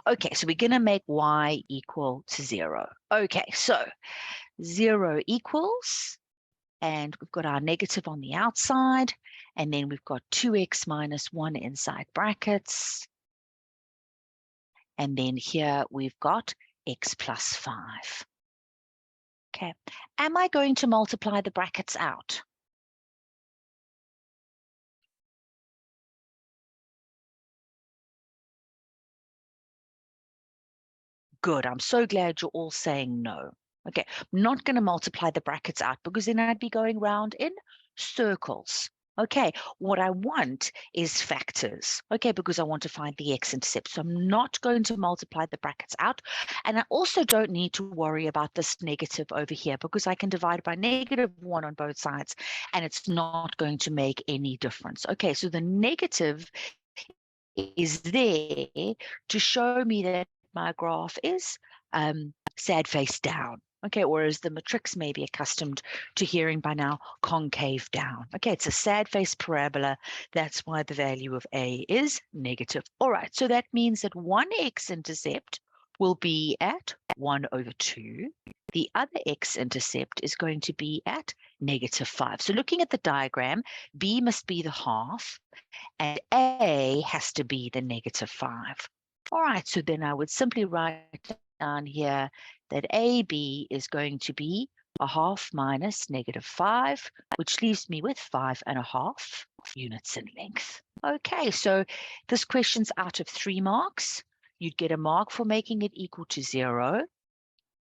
Okay, so we're going to make y equal to 0. Okay, so 0 equals, and we've got our negative on the outside, and then we've got 2x minus 1 inside brackets. And then here we've got x plus 5. Okay, am I going to multiply the brackets out? Good, I'm so glad you're all saying no. Okay, I'm not going to multiply the brackets out because then I'd be going round in circles. Okay, what I want is factors, okay, because I want to find the x-intercept. So I'm not going to multiply the brackets out. And I also don't need to worry about this negative over here because I can divide by -1 on both sides and it's not going to make any difference. Okay, so the negative is there to show me that my graph is sad face down. Okay, whereas the matrix may be accustomed to hearing by now concave down. Okay, it's a sad face parabola. That's why the value of A is negative. All right, so that means that one x-intercept will be at 1/2. The other x-intercept is going to be at -5. So looking at the diagram, B must be the half, and A has to be the -5. All right, so then I would simply write down here that AB is going to be a half minus -5, which leaves me with 5.5 units in length. Okay, so this question's out of 3 marks. You'd get a mark for making it equal to 0,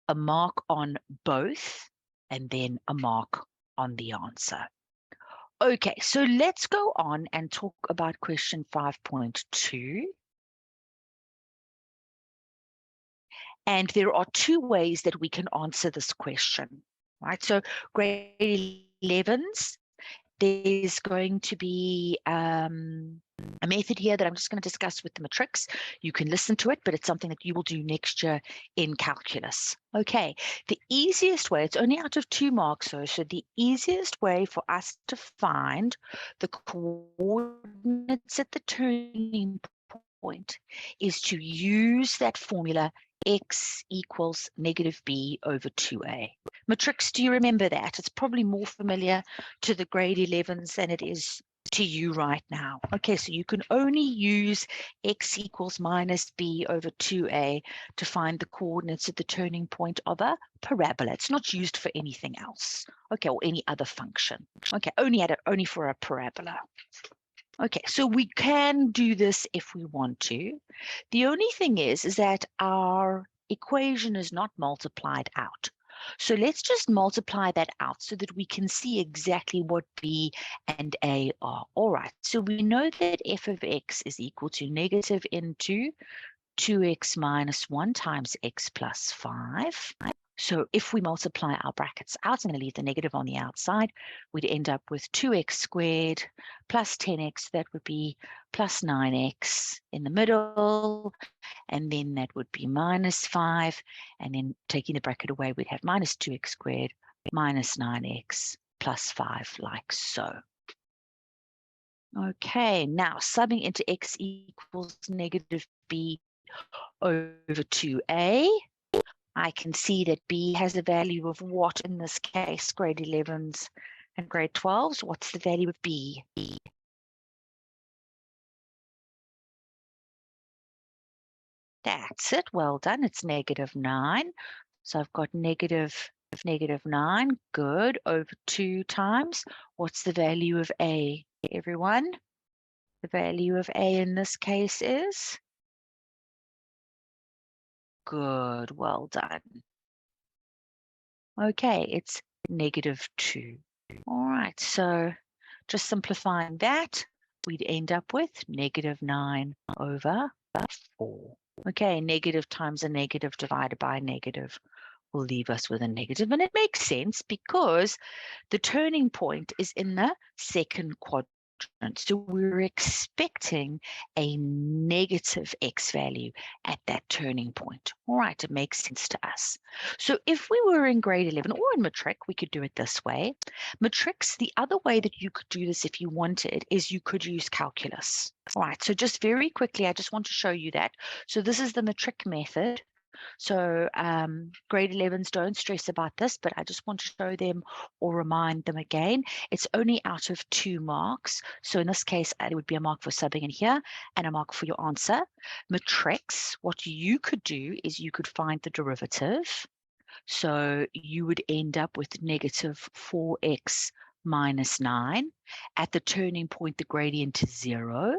a mark on both, and then a mark on the answer. Okay, so let's go on and talk about question 5.2. And there are 2 ways that we can answer this question, right? So grade 11s, there's going to be a method here that I'm just going to discuss with the matrix. You can listen to it, but it's something that you will do next year in calculus. Okay, the easiest way, it's only out of 2 marks, so the easiest way for us to find the coordinates at the turning point is to use that formula x equals -b/2a. Matrix, do you remember that? It's probably more familiar to the grade 11s than it is to you right now. Okay, so you can only use x equals -b/2a to find the coordinates at the turning point of a parabola. It's not used for anything else, okay, or any other function. Okay, only for a parabola. Okay, so we can do this if we want to. The only thing is that our equation is not multiplied out. So let's just multiply that out so that we can see exactly what B and A are. All right, so we know that f of x is equal to negative into 2x minus 1 times x plus 5. So if we multiply our brackets out, I'm going to leave the negative on the outside, we'd end up with 2x squared plus 10x, that would be plus 9x in the middle, and then that would be minus 5, and then taking the bracket away, we'd have minus 2x squared minus 9x plus 5, like so. Okay, now subbing into x equals -b/2a, I can see that B has a value of what in this case? Grade 11s and grade 12s. What's the value of B? That's it. Well done. It's -9. So I've got -9. Good. Over 2 times. What's the value of A, everyone? The value of A in this case is? Good. Well done. Okay, it's -2. All right, so just simplifying that, we'd end up with -9/4. Okay, negative times a negative divided by a negative will leave us with a negative. And it makes sense because the turning point is in the second quadrant. So we're expecting a negative x value at that turning point. All right, it makes sense to us. So if we were in grade 11 or in matric, we could do it this way. Matrics, the other way that you could do this if you wanted is you could use calculus. All right, so just very quickly, I just want to show you that. So this is the matric method. So grade 11s don't stress about this, but I just want to show them or remind them again. It's only out of 2 marks. So in this case, it would be a mark for subbing in here and a mark for your answer. Matrix, what you could do is you could find the derivative. So you would end up with negative 4x minus 9. At the turning point, the gradient is 0.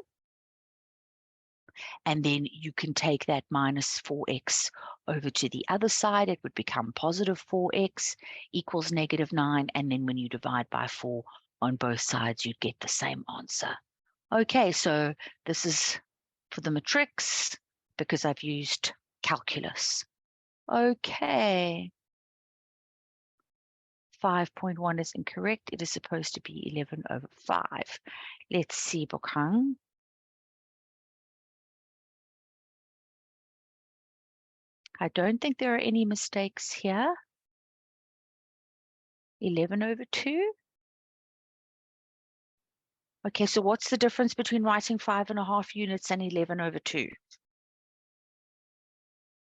And then you can take that minus 4x over to the other side. It would become positive 4x equals negative 9. And then when you divide by 4 on both sides, you'd get the same answer. Okay, so this is for the matrix because I've used calculus. Okay. 5.1 is incorrect. It is supposed to be 11 over 5. Let's see, Bokhang. I don't think there are any mistakes here. 11 over 2. Okay, so what's the difference between writing 5.5 units and 11 over 2?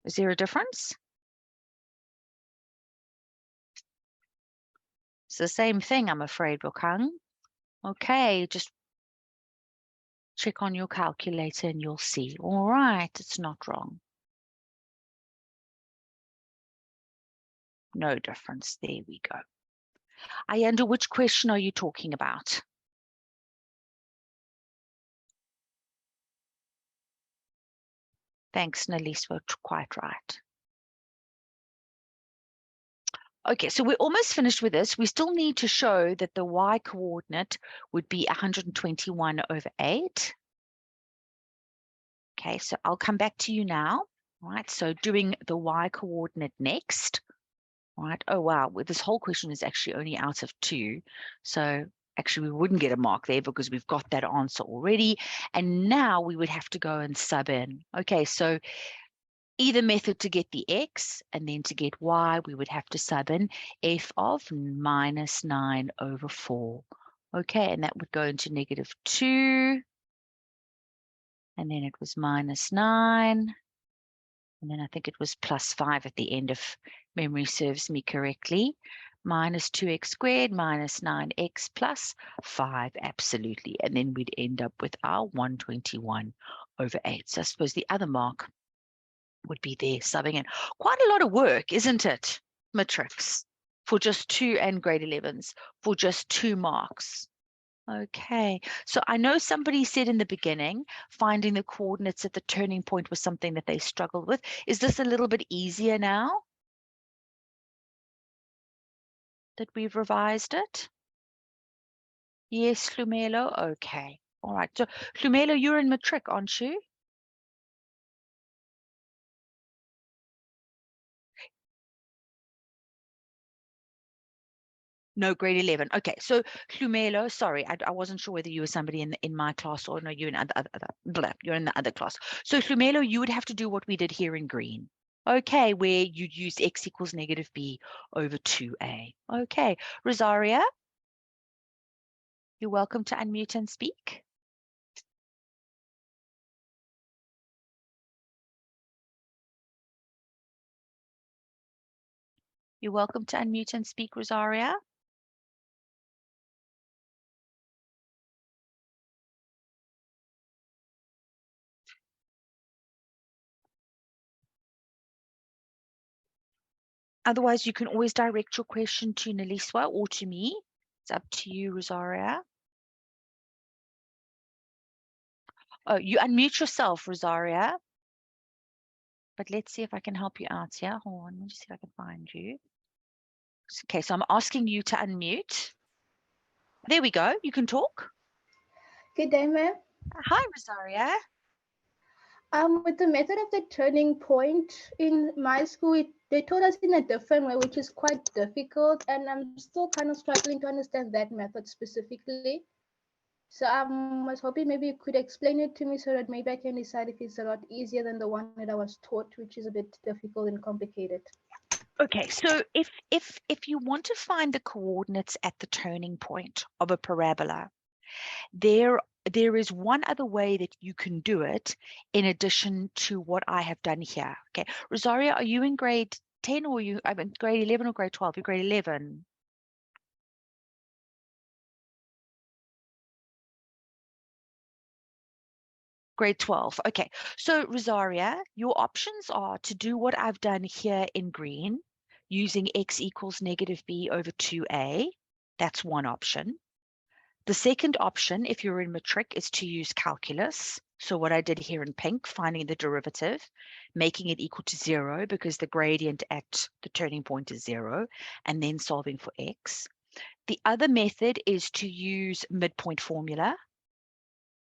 Is there a difference? It's the same thing, I'm afraid, Bokhang. Okay, just check on your calculator and you'll see. All right, it's not wrong. No difference. There we go. Ayanda, which question are you talking about? Thanks, Naliswa, quite right. Okay, so we're almost finished with this. We still need to show that the y coordinate would be 121 over 8. Okay, so I'll come back to you now. All right, so doing the y coordinate next. All right, oh wow, well, this whole question is actually only out of 2. So actually we wouldn't get a mark there because we've got that answer already. And now we would have to go and sub in. Okay, so either method to get the x, and then to get y, we would have to sub in f of minus 9 over 4. Okay, and that would go into negative 2. And then it was minus 9. And then I think it was plus 5 at the end, if memory serves me correctly. Minus 2x squared minus 9x plus 5, absolutely. And then we'd end up with our 121 over 8. So I suppose the other mark would be there, subbing in. Quite a lot of work, isn't it, matrix, for just 2 and grade 11s, for just 2 marks. Okay, so I know somebody said in the beginning, finding the coordinates at the turning point was something that they struggled with. Is this a little bit easier now that we've revised it? Yes, Lumelo, okay. All right, so Lumelo, you're in matric, aren't you? No, grade 11. Okay, so Lumelo, sorry, I wasn't sure whether you were somebody in my class or no, you're in you're in the other class. So Lumelo, you would have to do what we did here in green. Okay, where you'd use x equals negative b over 2a. Okay, Rosaria, you're welcome to unmute and speak. You're welcome to unmute and speak, Rosaria. Otherwise, you can always direct your question to Neliswa or to me. It's up to you, Rosaria. Oh, you unmute yourself, Rosaria. But let's see if I can help you out here. Hold on, let me just see if I can find you. Okay, so I'm asking you to unmute. There we go. You can talk. Good day, ma'am. Hi, Rosaria. With the method of the turning point in my school, they taught us in a different way, which is quite difficult, and I'm still kind of struggling to understand that method specifically. So I was hoping maybe you could explain it to me so that maybe I can decide if it's a lot easier than the one that I was taught, which is a bit difficult and complicated. Okay, so if you want to find the coordinates at the turning point of a parabola, there is one other way that you can do it in addition to what I have done here. Okay, Rosaria, are you in grade 10 or I'm in grade 11 or grade 12? You're grade 11. Grade 12. Okay, so Rosaria, your options are to do what I've done here in green using x equals negative b over 2a. That's one option. The second option, if you're in matric, is to use calculus. So what I did here in pink, finding the derivative, making it equal to 0 because the gradient at the turning point is 0, and then solving for x. The other method is to use midpoint formula,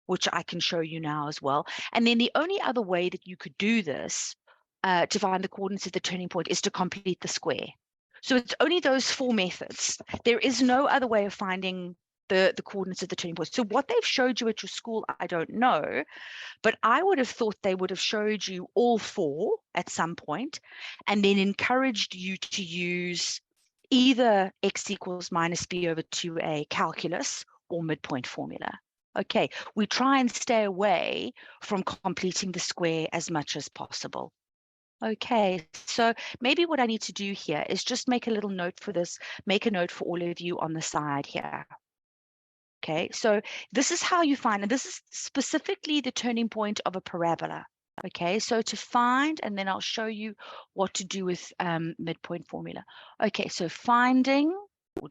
which I can show you now as well. And then the only other way that you could do this to find the coordinates at the turning point is to complete the square. So it's only those four methods. There is no other way of finding the coordinates at the turning point. So what they've showed you at your school, I don't know, but I would have thought they would have showed you all four at some point and then encouraged you to use either x equals minus b over 2a calculus or midpoint formula. Okay, we try and stay away from completing the square as much as possible. Okay, so maybe what I need to do here is just make a little note for this, make a note for all of you on the side here. Okay, so this is how you find, and this is specifically the turning point of a parabola. Okay, so to find, and then I'll show you what to do with midpoint formula. Okay, so finding or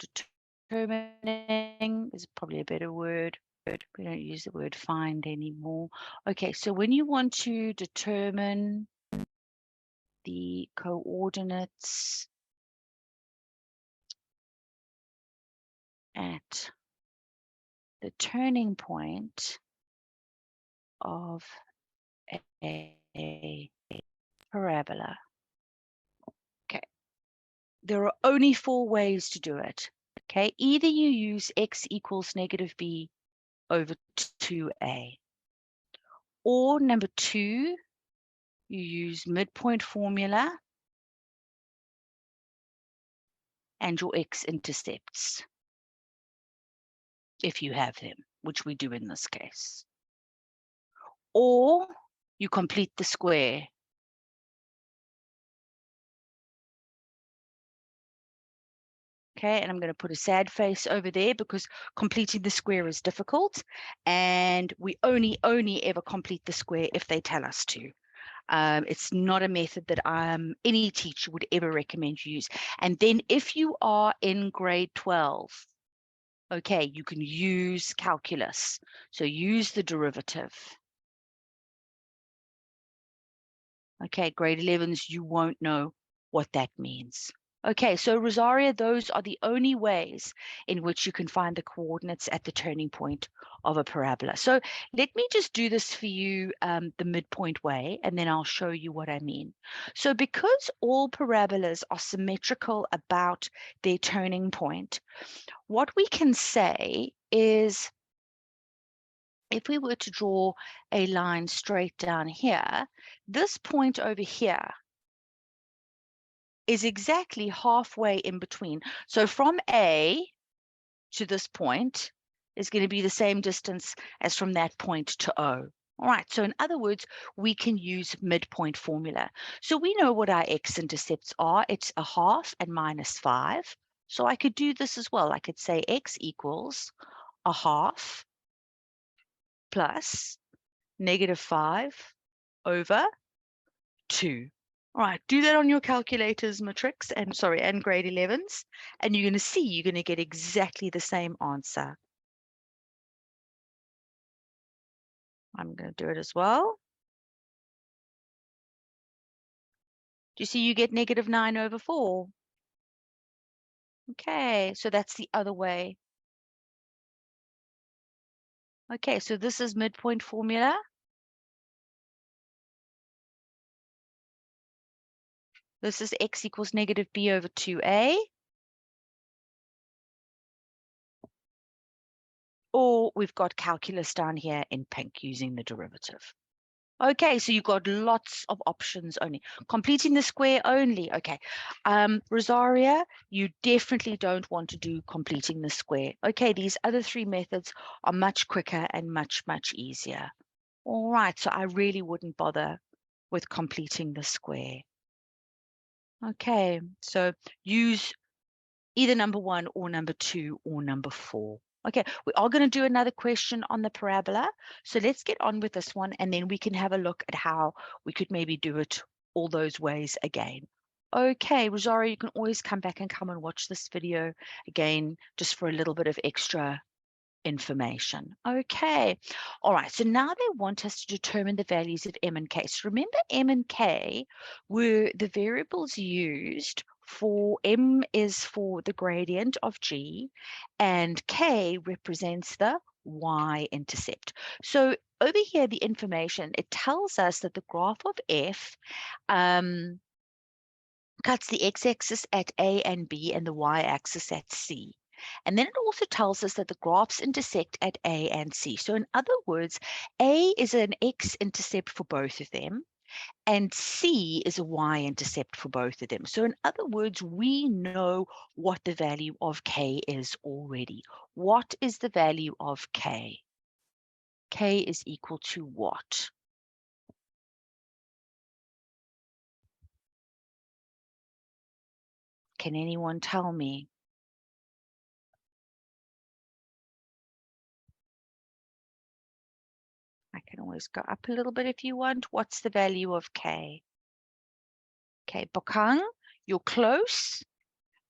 determining is probably a better word. We don't use the word find anymore. Okay, so when you want to determine the coordinates at the turning point of a parabola. Okay, there are only four ways to do it. Okay, either you use x equals negative b over 2a, or number two, you use midpoint formula and your x-intercepts, if you have them, which we do in this case. Or you complete the square. Okay, and I'm going to put a sad face over there because completing the square is difficult, and we only ever complete the square if they tell us to. It's not a method that any teacher would ever recommend you use. And then if you are in grade 12, okay, you can use calculus. So use the derivative. Okay, grade 11s, you won't know what that means. Okay, so Rosaria, those are the only ways in which you can find the coordinates at the turning point of a parabola. So let me just do this for you the midpoint way, and then I'll show you what I mean. So because all parabolas are symmetrical about their turning point, what we can say is if we were to draw a line straight down here, this point over here is exactly halfway in between. So from A to this point is going to be the same distance as from that point to O. All right, so in other words, we can use midpoint formula. So we know what our x-intercepts are. It's a half and minus 5. So I could do this as well. I could say x equals a half plus negative 5 over 2. All right, do that on your calculators, matrix, and grade 11s, and you're going to see you're going to get exactly the same answer. I'm going to do it as well. Do you see you get negative 9 over 4? Okay, so that's the other way. Okay, so this is midpoint formula. This is x equals negative b over 2a. or we've got calculus down here in pink using the derivative. Okay, so you've got lots of options only. Completing the square only. Okay. Rosaria, you definitely don't want to do completing the square. Okay, these other three methods are much quicker and much, much easier. All right, so I really wouldn't bother with completing the square. Okay, so use either number 1 or number 2 or number 4. Okay, we are going to do another question on the parabola. So let's get on with this one, and then we can have a look at how we could maybe do it all those ways again. Okay, Rosario, you can always come back and come and watch this video again, just for a little bit of extra information. Okay, all right, so now they want us to determine the values of m and k. So remember, m and k were the variables used for m is for the gradient of g, and k represents the y-intercept. So over here, the information, it tells us that the graph of f cuts the x-axis at A and B and the y-axis at C. And then it also tells us that the graphs intersect at A and C. So in other words, A is an x-intercept for both of them, and C is a y-intercept for both of them. So in other words, we know what the value of K is already. What is the value of K? K is equal to what? Can anyone tell me? I can always go up a little bit if you want. What's the value of K? Okay, Bokang, you're close,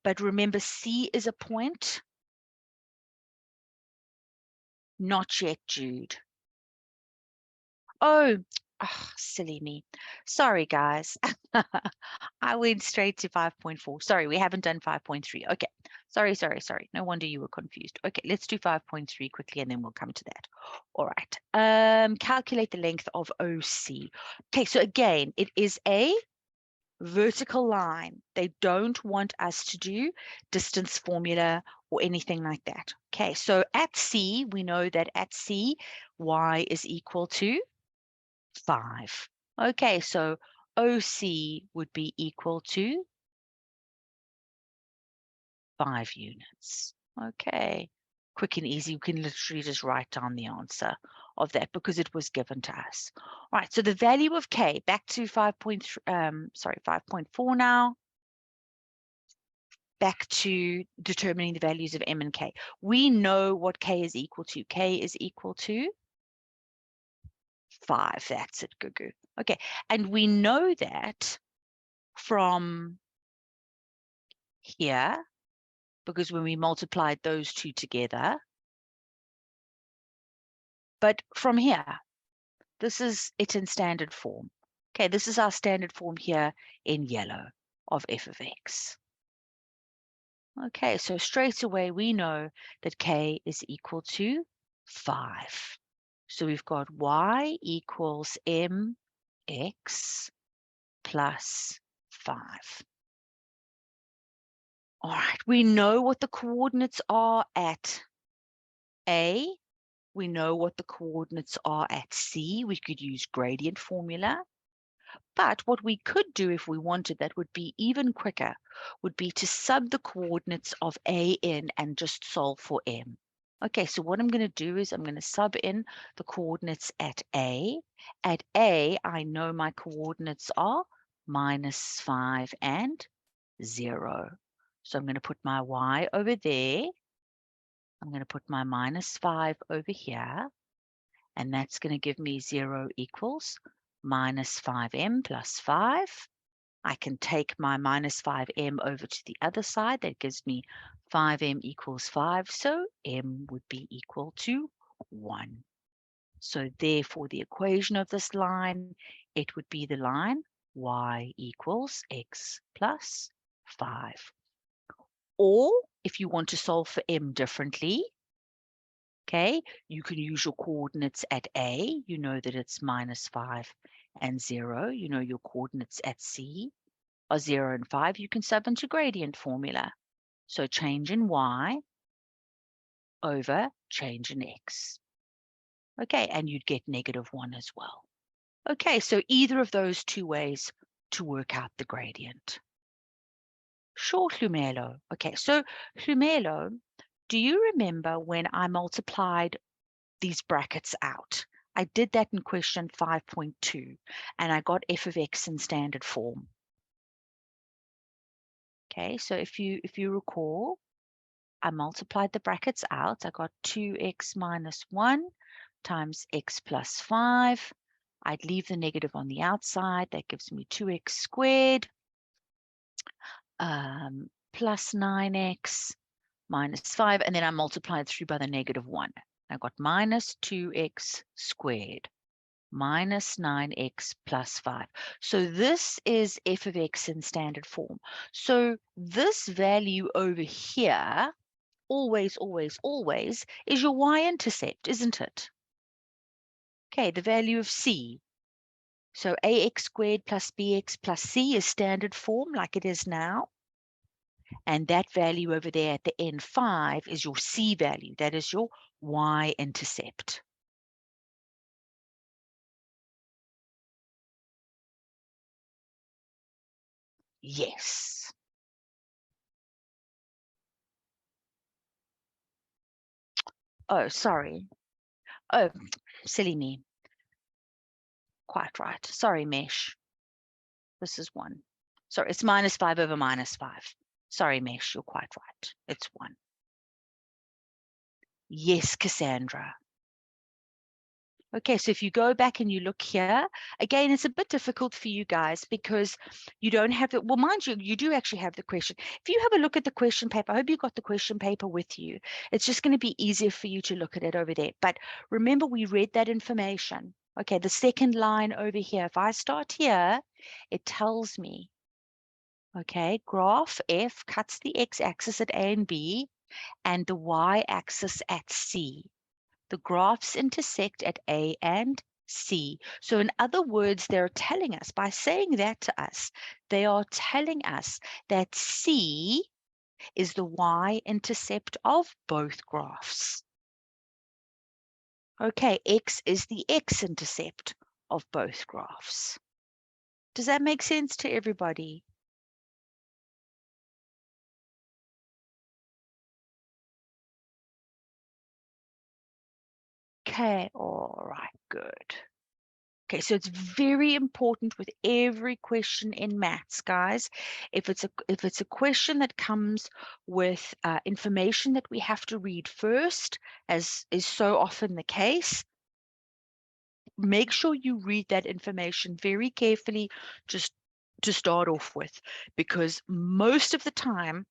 but remember C is a point. Not yet, Jude. Oh, silly me. Sorry, guys. I went straight to 5.4. Sorry, we haven't done 5.3. Okay, sorry. No wonder you were confused. Okay, let's do 5.3 quickly, and then we'll come to that. All right. Calculate the length of OC. Okay, so again, it is a vertical line. They don't want us to do distance formula or anything like that. Okay, so at C, we know that at C, y is equal to 5. Okay, so OC would be equal to 5 units. Okay, quick and easy. We can literally just write down the answer of that because it was given to us. All right, so the value of K, back to 5.4 now. Back to determining the values of m and k. We know what k is equal to. K is equal to 5. That's it, Gugu. Okay, and we know that from here, because when we multiplied those two together, but from here, this is it in standard form. Okay, this is our standard form here in yellow of f of x. Okay, so straight away we know that k is equal to 5. So we've got y equals mx plus 5. All right, we know what the coordinates are at A. We know what the coordinates are at C. We could use gradient formula. But what we could do if we wanted that would be even quicker, would be to sub the coordinates of A in and just solve for M. Okay, so what I'm going to do is I'm going to sub in the coordinates at A. At A, I know my coordinates are -5 and 0. So I'm going to put my Y over there. I'm going to put my -5 over here. And that's going to give me 0 equals -5m plus 5. I can take my -5m over to the other side. That gives me 5m equals 5. So m would be equal to 1. So therefore, the equation of this line, it would be the line y equals x plus 5. Or if you want to solve for m differently, okay, you can use your coordinates at A. You know that it's -5 and 0. You know your coordinates at C are 0 and 5. You can sub into gradient formula. So change in y over change in x. Okay, and you'd get -1 as well. Okay, so either of those two ways to work out the gradient. Sure, Hlumelo. Okay, so Hlumelo, do you remember when I multiplied these brackets out? I did that in question 5.2, and I got f of x in standard form. Okay, so if you recall, I multiplied the brackets out. I got 2x minus 1 times x plus 5. I'd leave the negative on the outside. That gives me 2x squared plus 9x minus 5. And then I multiplied through by the -1. I got minus 2x squared minus 9x plus 5. So this is f of x in standard form. So this value over here, always, always, always, is your y-intercept, isn't it? Okay, the value of c. So ax squared plus bx plus c is standard form like it is now. And that value over there at the end 5 is your c value. That is your y-intercept. Yes. Oh, sorry. Oh, silly me. Quite right. Sorry, Mesh. This is 1. Sorry, it's -5 over -5. Sorry, Mesh, you're quite right. It's 1. Yes, Cassandra. Okay, so if you go back and you look here, again, it's a bit difficult for you guys because you don't have the, well, mind you, you do actually have the question. If you have a look at the question paper, I hope you got the question paper with you. It's just going to be easier for you to look at it over there. But remember, we read that information. Okay, the second line over here, if I start here, it tells me, okay, graph F cuts the x-axis at A and B and the y-axis at C. The graphs intersect at A and C. So in other words, they're telling us, by saying that to us, they are telling us that C is the y-intercept of both graphs. Okay, X is the x-intercept of both graphs. Does that make sense to everybody? Okay, all right, good. Okay, so it's very important with every question in maths, guys. If it's a question that comes with information that we have to read first, as is so often the case, make sure you read that information very carefully just to start off with, because most of the time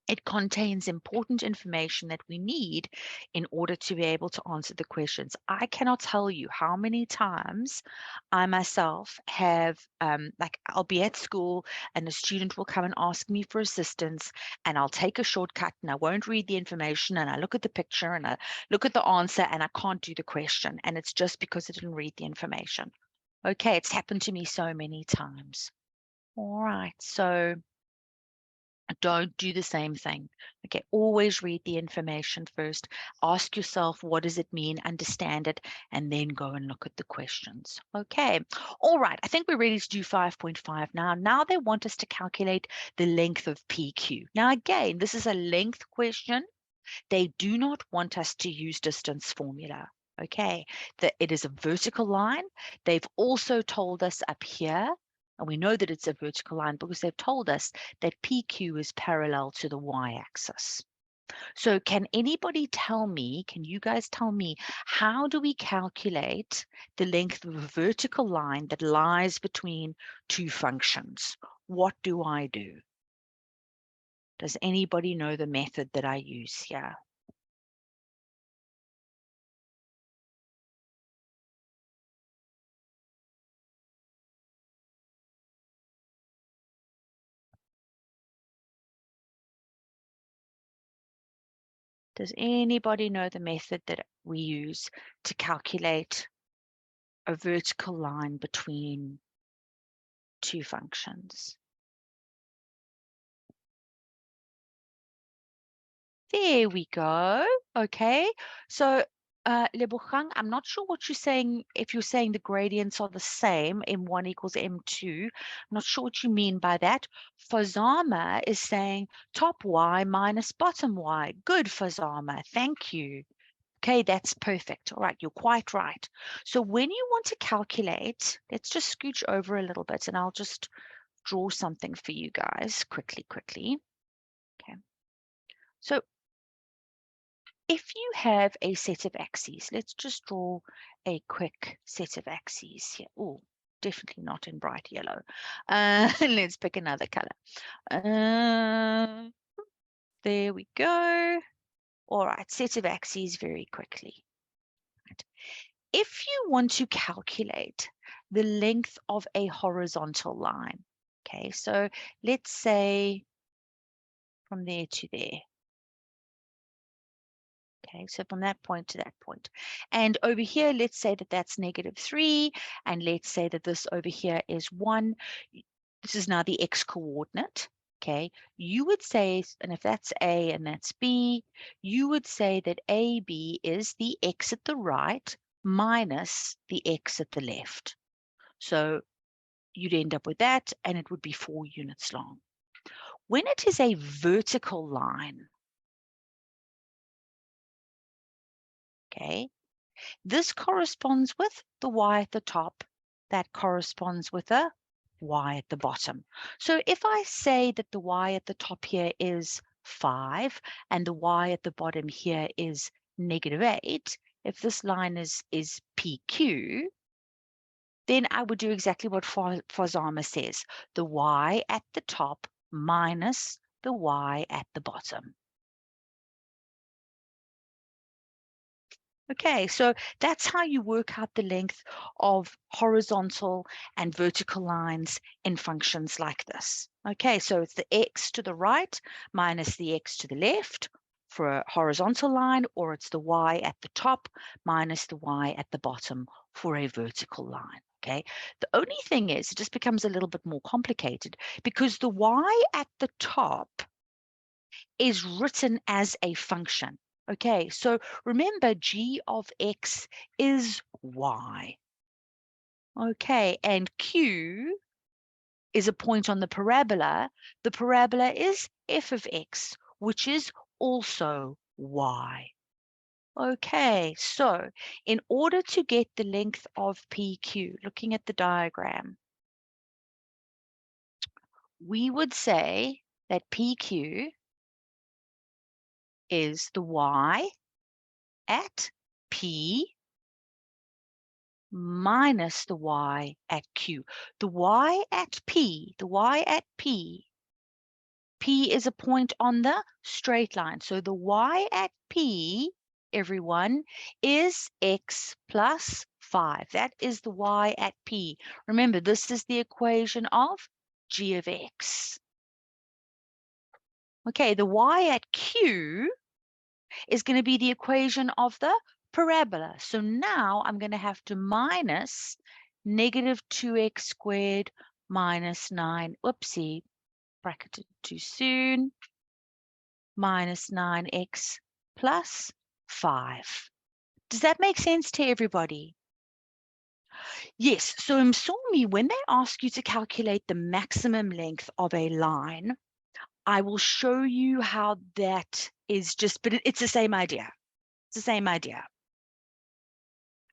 it contains important information that we need in order to be able to answer the questions. I cannot tell you how many times I myself have, like, I'll be at school and a student will come and ask me for assistance, and I'll take a shortcut and I won't read the information, and I look at the picture and I look at the answer and I can't do the question. And it's just because I didn't read the information. Okay, it's happened to me so many times. All right, so don't do the same thing. Okay, always read the information first. Ask yourself, what does it mean? Understand it, and then go and look at the questions. Okay, all right. I think we're ready to do 5.5 now. Now they want us to calculate the length of PQ. Now, again, this is a length question. They do not want us to use distance formula. Okay, that it is a vertical line. They've also told us up here, and we know that it's a vertical line because they've told us that PQ is parallel to the y-axis. So can anybody tell me, can you guys tell me, how do we calculate the length of a vertical line that lies between two functions? What do I do? Does anybody know the method that I use here? Does anybody know the method that we use to calculate a vertical line between two functions? There we go. Okay. So, Lebogang, I'm not sure what you're saying, if you're saying the gradients are the same, M1 equals M2. I'm not sure what you mean by that. Fazama is saying top Y minus bottom Y. Good, Fazama. Thank you. Okay, that's perfect. All right, you're quite right. So when you want to calculate, let's just scooch over a little bit and I'll just draw something for you guys quickly. Okay. So if you have a set of axes, let's just draw a quick set of axes here. Oh, definitely not in bright yellow. Let's pick another color. There we go. All right, set of axes very quickly. Right. If you want to calculate the length of a horizontal line, okay, so let's say from there to there. Okay, so from that point to that point. And over here, let's say that that's -3, and let's say that this over here is 1. This is now the x coordinate. Okay, you would say, and if that's A and that's B, you would say that AB is the x at the right minus the x at the left. So you'd end up with that, and it would be 4 units long. When it is a vertical line, okay, this corresponds with the y at the top. That corresponds with a y at the bottom. So if I say that the y at the top here is 5 and the y at the bottom here is -8, if this line is PQ, then I would do exactly what Fazama says. The y at the top minus the y at the bottom. Okay, so that's how you work out the length of horizontal and vertical lines in functions like this. Okay, so it's the x to the right minus the x to the left for a horizontal line, or it's the y at the top minus the y at the bottom for a vertical line. Okay, the only thing is it just becomes a little bit more complicated because the y at the top is written as a function. Okay, so remember g of x is y. Okay, and q is a point on the parabola. The parabola is f of x, which is also y. Okay, so in order to get the length of PQ, looking at the diagram, we would say that PQ is the y at P minus the y at Q. The y at P is a point on the straight line. So the y at P, everyone, is x plus 5. That is the y at P. Remember, this is the equation of g of x. Okay, the y at Q is going to be the equation of the parabola. So now I'm going to have to minus -2x squared minus 9. Oopsie, bracketed too soon. Minus 9x plus 5. Does that make sense to everybody? Yes. So Msomi, when they ask you to calculate the maximum length of a line, I will show you how that is just, but it's the same idea. It's the same idea.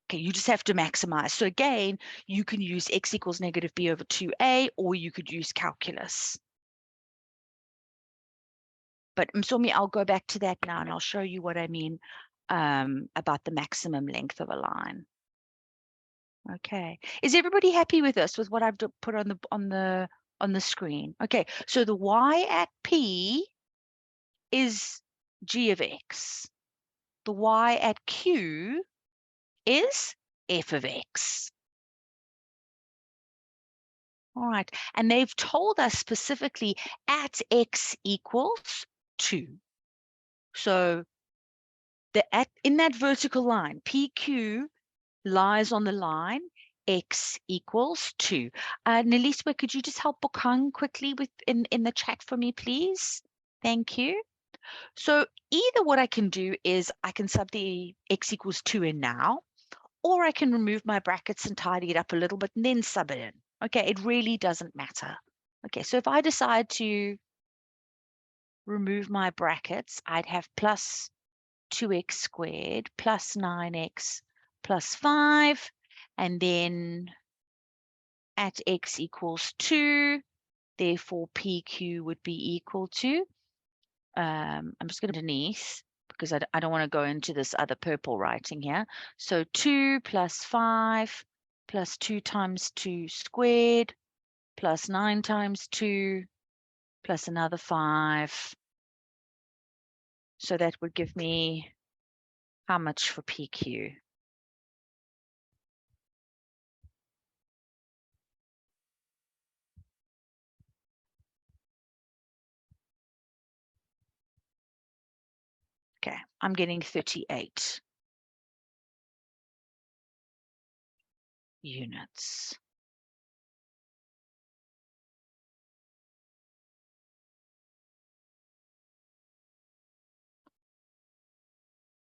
Okay, you just have to maximize. So again, you can use x equals -b over 2a, or you could use calculus. But Msomi, I'll go back to that now, and I'll show you what I mean about the maximum length of a line. Okay, is everybody happy with this, with what I've put on the screen? Okay, so the y at P is g of x. The y at Q is f of x. All right, and they've told us specifically at x equals 2. So in that vertical line, PQ lies on the line x equals 2. Neliswa, could you just help Bokang quickly in the chat for me, please? Thank you. So either what I can do is I can sub the x equals 2 in now, or I can remove my brackets and tidy it up a little bit and then sub it in. Okay, it really doesn't matter. Okay, so if I decide to remove my brackets, I'd have plus 2x squared plus 9x plus 5, and then at x equals 2, therefore PQ would be equal to, I'm just going to underneath because I don't want to go into this other purple writing here. So 2 plus 5 plus 2 times 2 squared plus 9 times 2 plus another 5. So that would give me how much for PQ? Okay, I'm getting 38 units.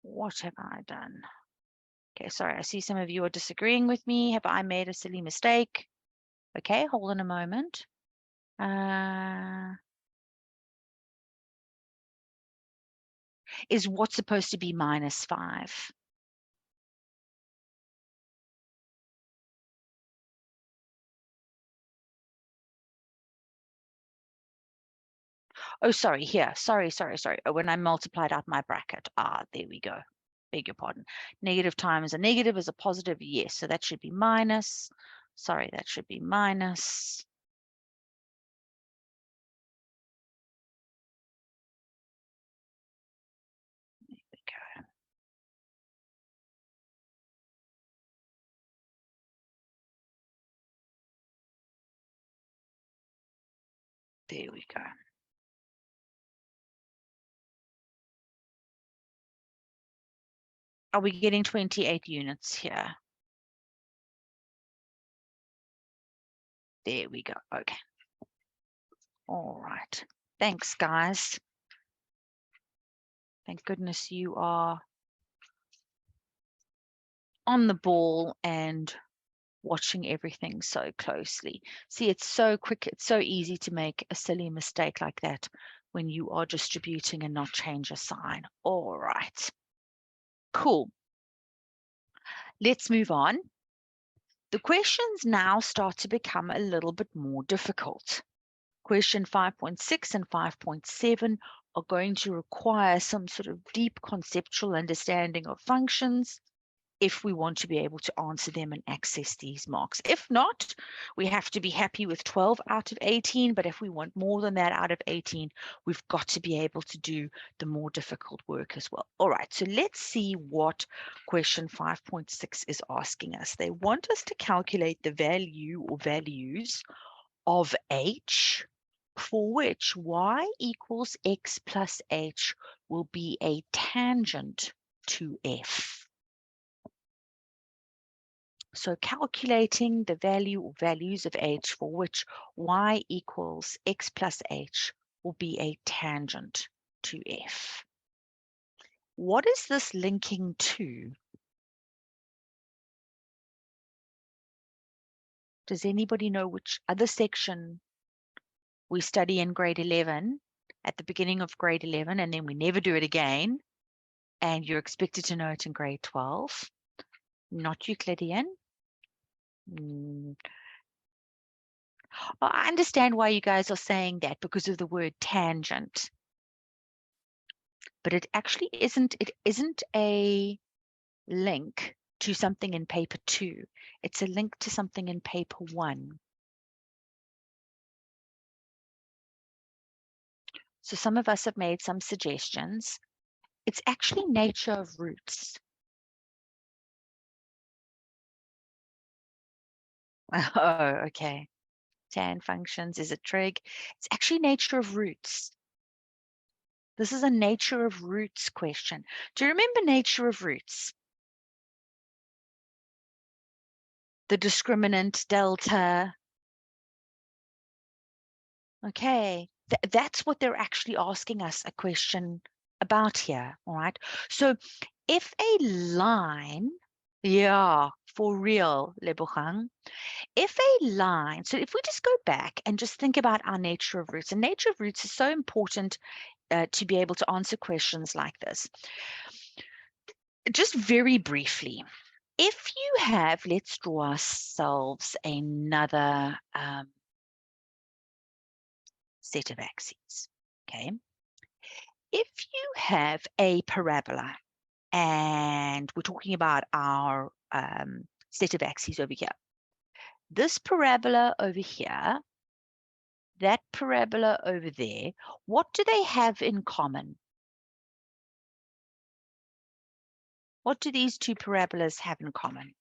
What have I done? Okay, sorry, I see some of you are disagreeing with me. Have I made a silly mistake? Okay, hold on a moment. Is what's supposed to be minus 5? Oh, sorry, here. Sorry. Oh, when I multiplied out my bracket. There we go. Beg your pardon. Negative times a negative is a positive. Yes, so that should be minus. Sorry, that should be minus. There we go. There we go. Are we getting 28 units here? There we go. Okay. All right. Thanks, guys. Thank goodness you are on the ball and watching everything so closely. See, it's so quick. It's so easy to make a silly mistake like that when you are distributing and not change a sign. All right. Cool. Let's move on. The questions now start to become a little bit more difficult. Question 5.6 and 5.7 are going to require some sort of deep conceptual understanding of functions if we want to be able to answer them and access these marks. If not, we have to be happy with 12 out of 18, but if we want more than that out of 18, we've got to be able to do the more difficult work as well. All right, so let's see what question 5.6 is asking us. They want us to calculate the value or values of h for which y equals x plus h will be a tangent to f. So calculating the value or values of h for which y equals x plus h will be a tangent to f. What is this linking to? Does anybody know which other section we study in grade 11 at the beginning of grade 11 and then we never do it again and you're expected to know it in grade 12? Not Euclidean. Well, I understand why you guys are saying that because of the word tangent. But it actually isn't a link to something in paper 2. It's a link to something in paper 1. So some of us have made some suggestions. It's actually nature of roots. Oh, okay. Tan functions, is it trig? It's actually nature of roots. This is a nature of roots question. Do you remember nature of roots? The discriminant delta. Okay, that's what they're actually asking us a question about here, all right? So if a line, yeah, for real, Lebogang, if a line, so if we just go back and just think about our nature of roots, and nature of roots is so important to be able to answer questions like this. Just very briefly, if you have, let's draw ourselves another set of axes, okay? If you have a parabola, and we're talking about our set of axes over here, this parabola over here, that parabola over there, what do they have in common? What do these two parabolas have in common?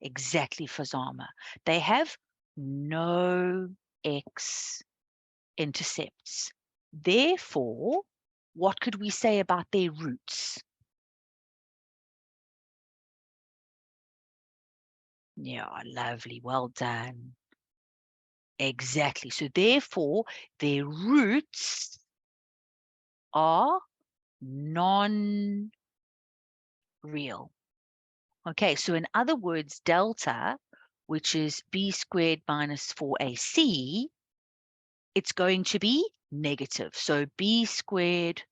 Exactly, Fazama. They have no x-intercepts. Therefore, what could we say about their roots? Yeah, lovely. Well done. Exactly. So therefore, their roots are non-real. Okay, so in other words, delta, which is b squared minus 4ac, it's going to be negative. So b squared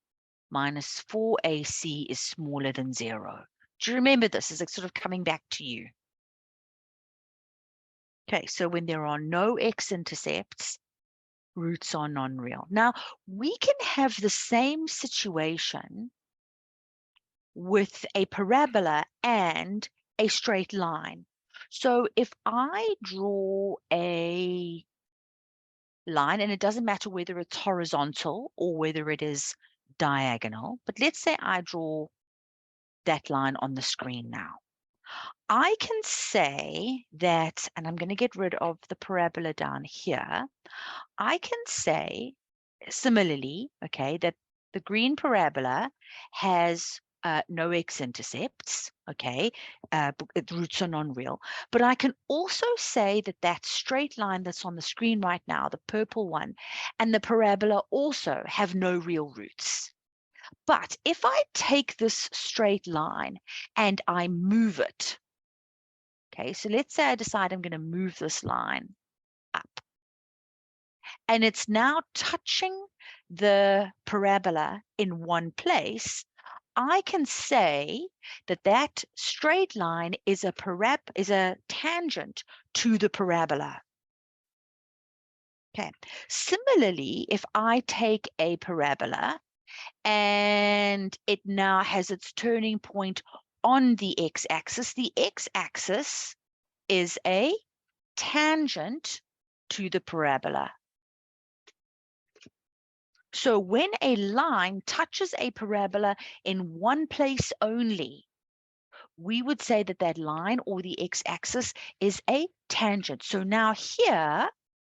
minus 4ac is smaller than 0. Do you remember this? Is it sort of coming back to you? Okay, so when there are no x-intercepts, roots are non-real. Now, we can have the same situation with a parabola and a straight line. So if I draw a line, and it doesn't matter whether it's horizontal or whether it is diagonal, but let's say I draw that line on the screen now. I can say that, and I'm going to get rid of the parabola down here. I can say similarly, okay, that the green parabola has no x-intercepts, okay, the roots are non-real. But I can also say that that straight line that's on the screen right now, the purple one, and the parabola also have no real roots. But if I take this straight line and I move it, okay, so let's say I decide I'm going to move this line up, and it's now touching the parabola in one place, I can say that that straight line is a tangent to the parabola. Okay. Similarly, if I take a parabola and it now has its turning point on the x-axis is a tangent to the parabola. So when a line touches a parabola in one place only, we would say that that line or the x-axis is a tangent. So now here,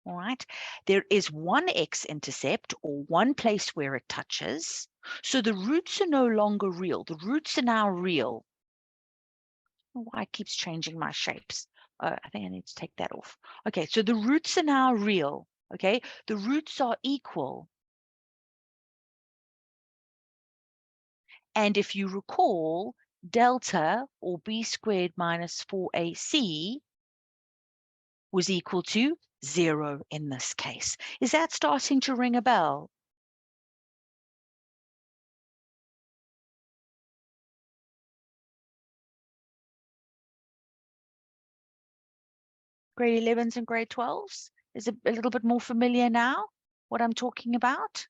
all right, there is one x-intercept or one place where it touches. So the roots are no longer real. The roots are now real. I don't know why it keeps changing my shapes. I think I need to take that off. Okay, so the roots are now real. Okay, the roots are equal. And if you recall, delta, or b squared minus 4ac, was equal to 0 in this case. Is that starting to ring a bell? Grade 11s and grade 12s? Is it a little bit more familiar now, what I'm talking about?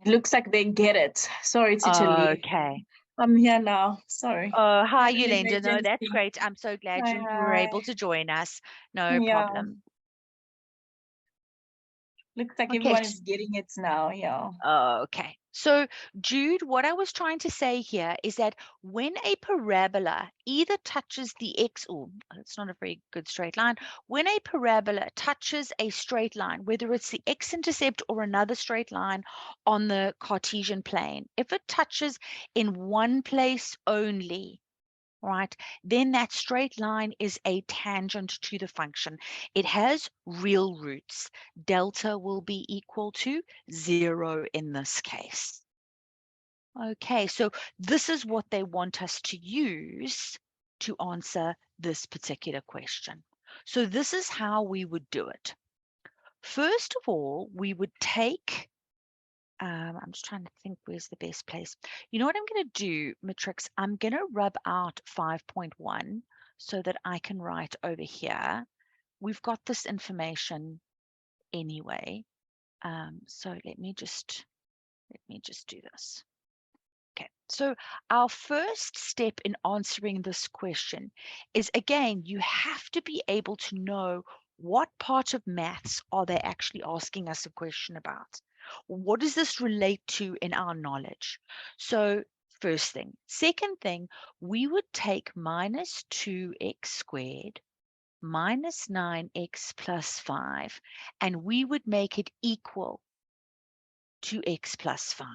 It looks like they get it. Sorry, Teacher Lee. Okay. I'm here now. Sorry. Hi, Yolanda. No, that's great. I'm so glad you were able to join us. No problem. Looks like Okay. everyone is getting it now. Yeah. Okay. So, Jude, what I was trying to say here is that when a parabola either touches the x, or it's not a very good straight line, when a parabola touches a straight line, whether it's the x-intercept or another straight line on the Cartesian plane, if it touches in one place only, all right, then that straight line is a tangent to the function. It has real roots. Delta will be equal to 0 in this case. Okay, so this is what they want us to use to answer this particular question. So this is how we would do it. First of all, we would take, I'm just trying to think where's the best place. You know what I'm going to do, Matrix? I'm going to rub out 5.1 so that I can write over here. We've got this information anyway. So let me just do this. Okay, so our first step in answering this question is, again, you have to be able to know what part of maths are they actually asking us a question about? What does this relate to in our knowledge? So first thing. Second thing, we would take minus 2x squared minus 9x plus 5, and we would make it equal to x plus 5.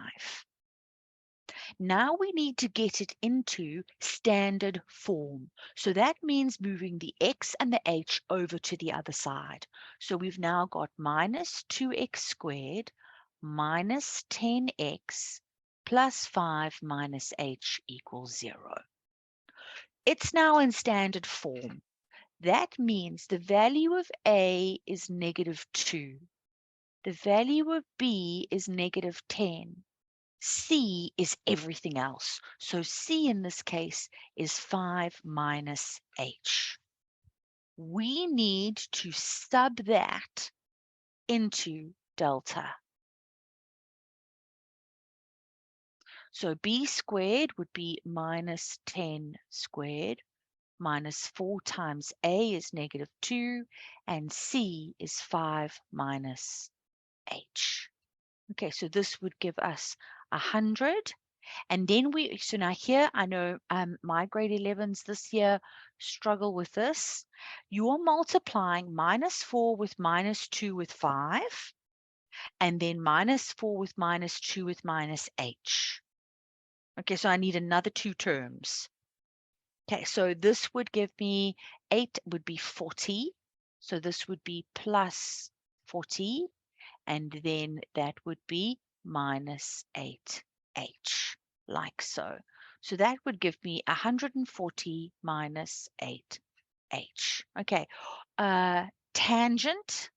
Now we need to get it into standard form. So that means moving the x and the h over to the other side. So we've now got minus 2x squared minus 10x plus 5 minus h equals 0. It's now in standard form. That means the value of a is negative 2. The value of b is negative 10. C is everything else. So C in this case is 5 minus H. We need to sub that into delta. So B squared would be minus 10 squared minus 4 times A is negative 2 and C is 5 minus H. Okay, so this would give us 100. And then so now here, I know my grade 11s this year struggle with this. You are multiplying minus 4 with minus 2 with 5, and then minus 4 with minus 2 with minus h. Okay, so I need another 2 terms. Okay, so this would give me 8 would be 40. So this would be plus 40, and then that would be minus 8h. Like so. So that would give me 140 minus 8h. Okay. Tangent.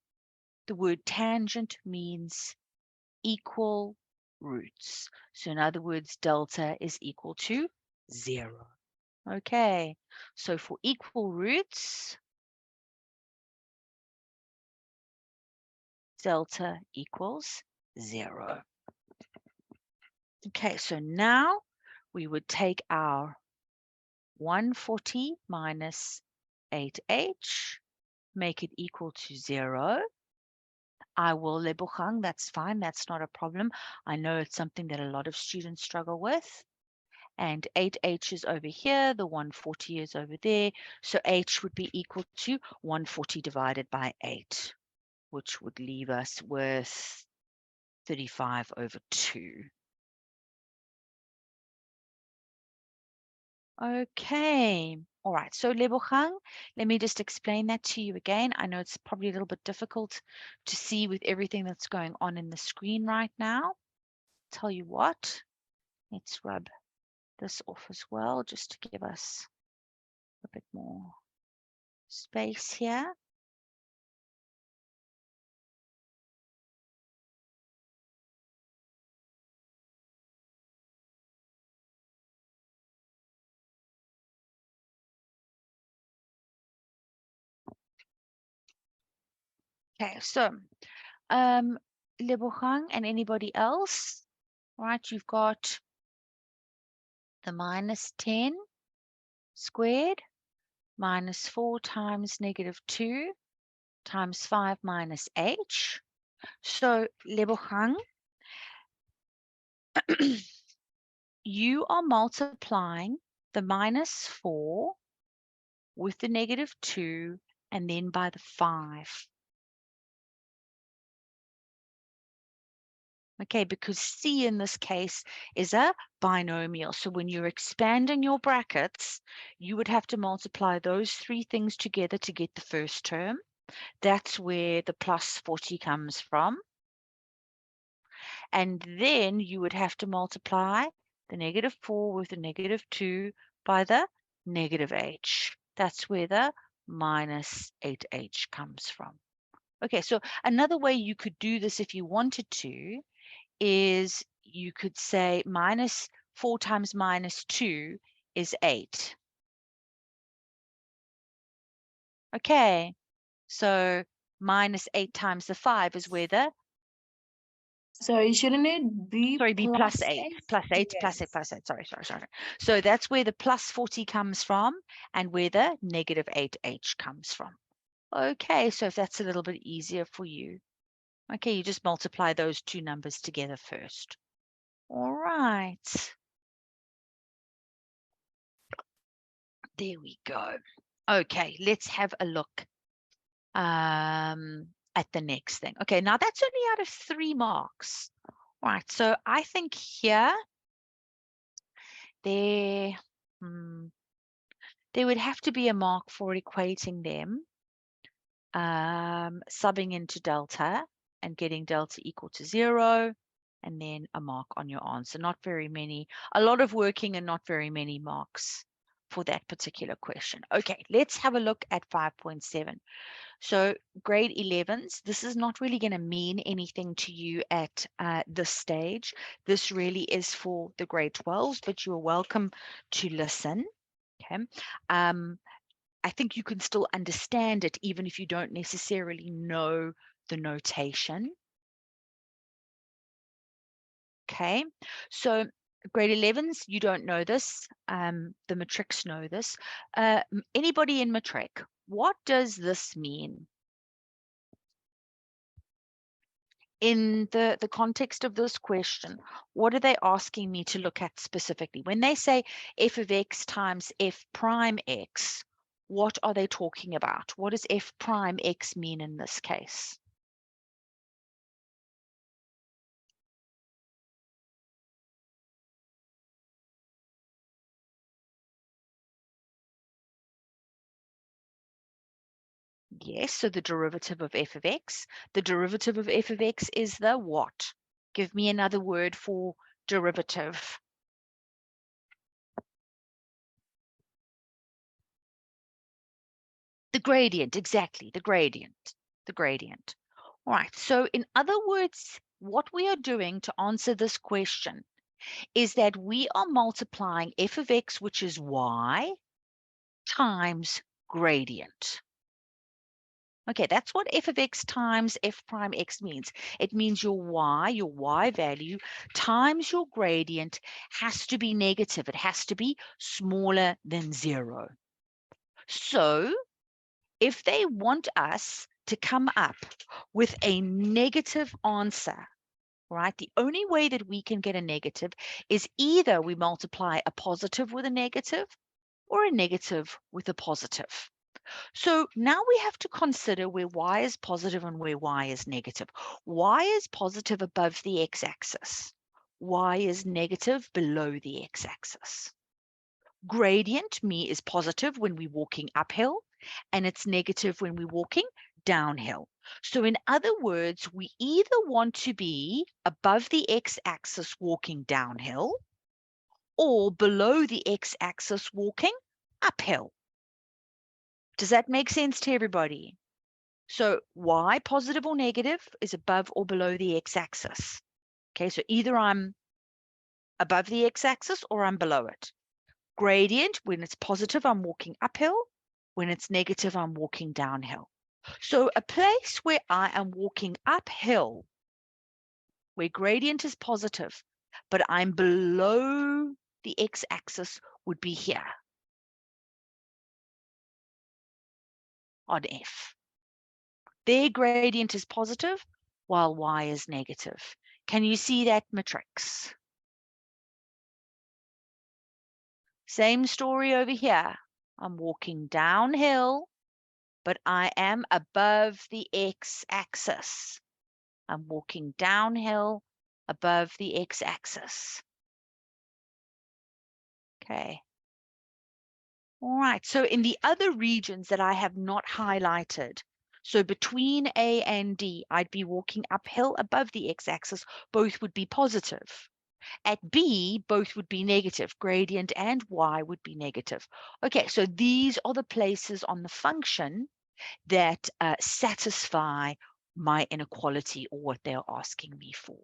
The word tangent means equal roots. So in other words, delta is equal to 0. Okay. So for equal roots, delta equals 0. Okay, so now we would take our 140 minus 8h, make it equal to 0. I will lebogang, that's fine, that's not a problem. I know it's something that a lot of students struggle with. And 8h is over here, the 140 is over there. So h would be equal to 140 divided by 8, which would leave us with 35 over 2. Okay. All right. So Lebogang, let me just explain that to you again. I know it's probably a little bit difficult to see with everything that's going on in the screen right now. Tell you what, let's rub this off as well, just to give us a bit more space here. Okay, so Lebogang and anybody else, right? You've got the minus 10 squared minus 4 times negative 2 times 5 minus h. So Lebogang, you are multiplying the minus 4 with the negative 2 and then by the 5. Okay, because C in this case is a binomial. So when you're expanding your brackets, you would have to multiply those three things together to get the first term. That's where the plus 40 comes from. And then you would have to multiply the -4 with the -2 by the -h. That's where the -8h comes from. Okay, so another way you could do this if you wanted to is you could say -4 times -2 is 8. Okay, so -8 times the 5 is where the Sorry, shouldn't it be be plus 8, 8? plus 8, plus 8, plus 8. Sorry. So that's where the plus 40 comes from and where the -8h comes from. Okay, so if that's a little bit easier for you. Okay, you just multiply those two numbers together first. All right. There we go. Okay, let's have a look at the next thing. Okay, now that's only out of 3 marks. Right, so I think here there would have to be a mark for equating them, subbing into delta and getting delta equal to 0, and then a mark on your answer. Not very many, a lot of working and not very many marks for that particular question. Okay, let's have a look at 5.7. So grade 11s, this is not really going to mean anything to you at this stage. This really is for the grade 12s, but you're welcome to listen. Okay. I think you can still understand it even if you don't necessarily know the notation. Okay, so grade 11s, you don't know this. The matrics know this. Anybody in matric, what does this mean? In the context of this question, what are they asking me to look at specifically? When they say f of x times f prime x, what are they talking about? What does f prime x mean in this case? Yes, so the derivative of f of x. The derivative of f of x is the what? Give me another word for derivative. The gradient, exactly, the gradient. The gradient. All right, so in other words, what we are doing to answer this question is that we are multiplying f of x, which is y, times gradient. Okay, that's what f of x times f prime x means. It means your y value times your gradient has to be negative. It has to be smaller than 0. So if they want us to come up with a negative answer, right, the only way that we can get a negative is either we multiply a positive with a negative or a negative with a positive. So now we have to consider where y is positive and where y is negative. Y is positive above the x-axis. Y is negative below the x-axis. Gradient is positive when we're walking uphill, and it's negative when we're walking downhill. So in other words, we either want to be above the x-axis walking downhill or below the x-axis walking uphill. Does that make sense to everybody? So y, positive or negative, is above or below the x-axis. Okay, so either I'm above the x-axis or I'm below it. Gradient, when it's positive, I'm walking uphill. When it's negative, I'm walking downhill. So a place where I am walking uphill, where gradient is positive, but I'm below the x-axis, would be here on F. Their gradient is positive while y is negative. Can you see that matrix? Same story over here. I'm walking downhill, but I am above the x-axis. I'm walking downhill, above the x-axis. Okay. All right, so in the other regions that I have not highlighted, so between A and D, I'd be walking uphill above the x-axis, both would be positive. At B, both would be negative, gradient and y would be negative. Okay, so these are the places on the function that satisfy my inequality or what they're asking me for.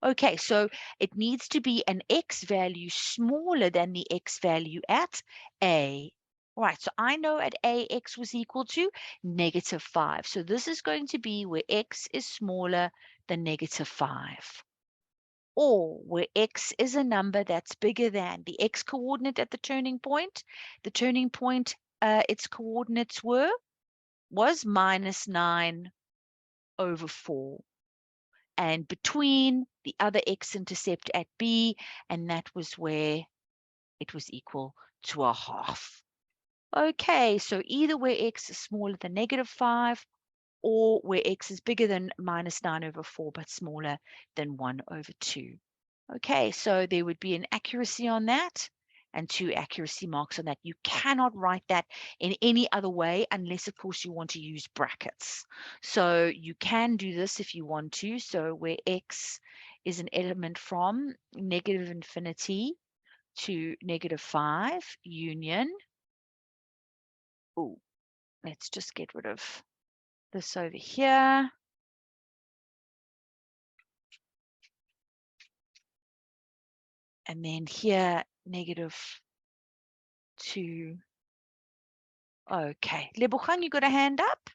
Okay, so it needs to be an x value smaller than the x value at A. All right, so I know at A, x was equal to -5. So this is going to be where x is smaller than -5. Or where x is a number that's bigger than the x coordinate at the turning point. The turning point, its coordinates was -9/4. And between the other x-intercept at B, and that was where it was equal to 1/2. Okay, so either where x is smaller than -5 or where x is bigger than -9/4 but smaller than 1/2. Okay, so there would be an accuracy on that and 2 accuracy marks on that. You cannot write that in any other way unless, of course, you want to use brackets. So you can do this if you want to. So where x is an element from -infinity to -5 union. Oh, let's just get rid of this over here. And then here, -2. Okay. Lebogang, you got a hand up?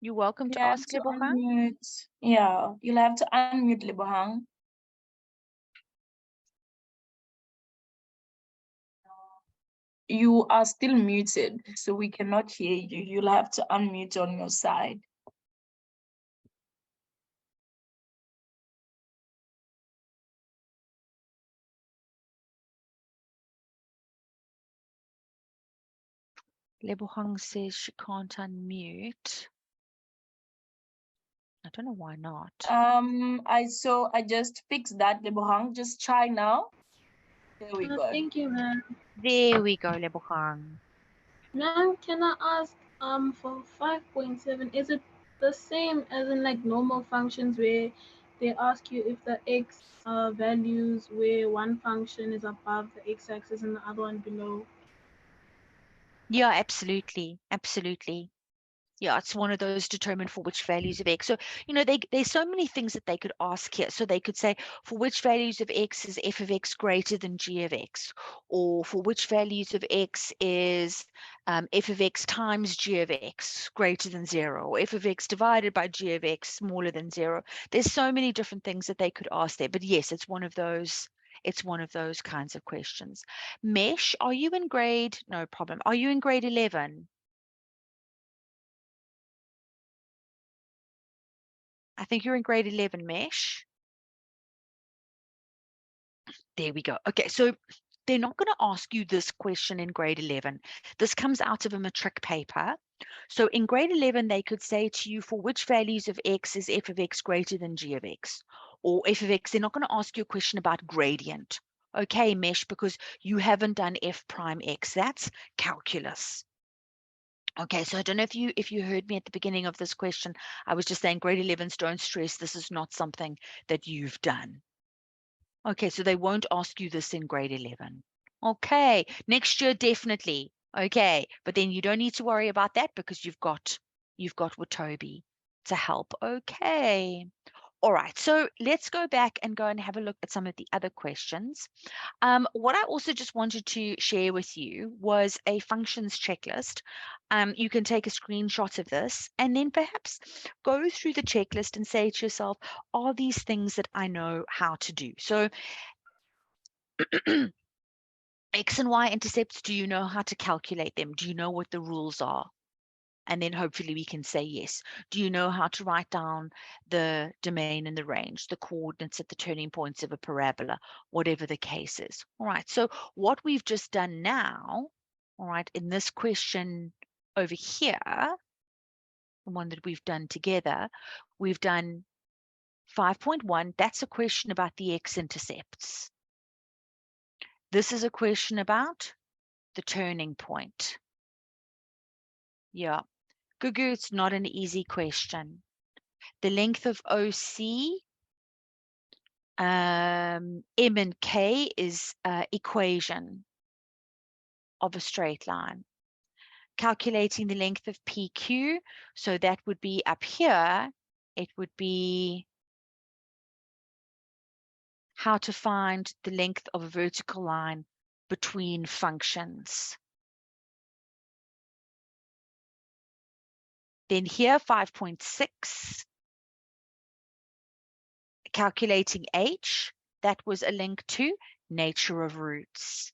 You're welcome to You have ask, to Lebogang. unmute. Yeah, you'll have to unmute Lebogang. You are still muted, so we cannot hear you. You'll have to unmute on your side. Lebogang says she can't unmute. I don't know why not. I just fixed that, Lebogang. Just try now. There we go. Thank you, ma'am. There we go, Lebogang. Ma'am, can I ask for 5.7, is it the same as in like normal functions where they ask you if the x values where one function is above the x-axis and the other one below? Yeah, absolutely. Absolutely. Yeah, it's one of those determined for which values of x. So, there's so many things that they could ask here. So they could say, for which values of x is f of x greater than g of x? Or for which values of x is f of x times g of x greater than 0? Or f of x divided by g of x smaller than 0? There's so many different things that they could ask there. But yes, it's one of those kinds of questions. Mesh, are you in grade? No problem. Are you in grade 11? I think you're in grade 11, Mesh. There we go. Okay, so they're not going to ask you this question in grade 11. This comes out of a matric paper. So in grade 11, they could say to you, for which values of x is f of x greater than g of x? Or f of x, they're not going to ask you a question about gradient. Okay, Mesh, because you haven't done f prime x. That's calculus. Okay, so I don't know if you heard me at the beginning of this question. I was just saying grade 11s, don't stress. This is not something that you've done. Okay, so they won't ask you this in grade 11. Okay, next year definitely. Okay, but then you don't need to worry about that because you've got Watobe to help. Okay. All right, so let's go back and go and have a look at some of the other questions. What I also just wanted to share with you was a functions checklist. You can take a screenshot of this and then perhaps go through the checklist and say to yourself, are these things that I know how to do? So X and Y intercepts, do you know how to calculate them? Do you know what the rules are? And then hopefully we can say yes. Do you know how to write down the domain and the range, the coordinates at the turning points of a parabola, whatever the case is? All right, so what we've just done now, all right, in this question over here, the one that we've done together, we've done 5.1. That's a question about the x-intercepts. This is a question about the turning point. Yeah. Gugu, it's not an easy question. The length of OC, M and K is equation of a straight line. Calculating the length of PQ, so that would be up here, it would be how to find the length of a vertical line between functions. Then here, 5.6, calculating H, that was a link to nature of roots.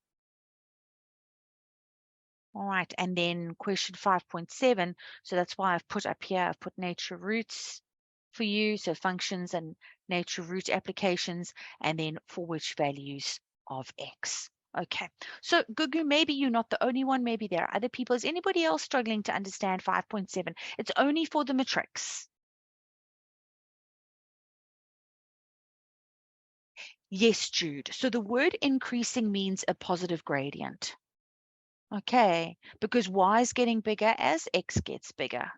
All right, and then question 5.7, so that's why I've put up here, I've put nature of roots for you, so functions and nature of root applications, and then for which values of x. Okay, so Gugu, maybe you're not the only one, maybe there are other people. Is anybody else struggling to understand 5.7? It's only for the matrix. Yes, Jude. So the word increasing means a positive gradient. Okay, because y is getting bigger as x gets bigger.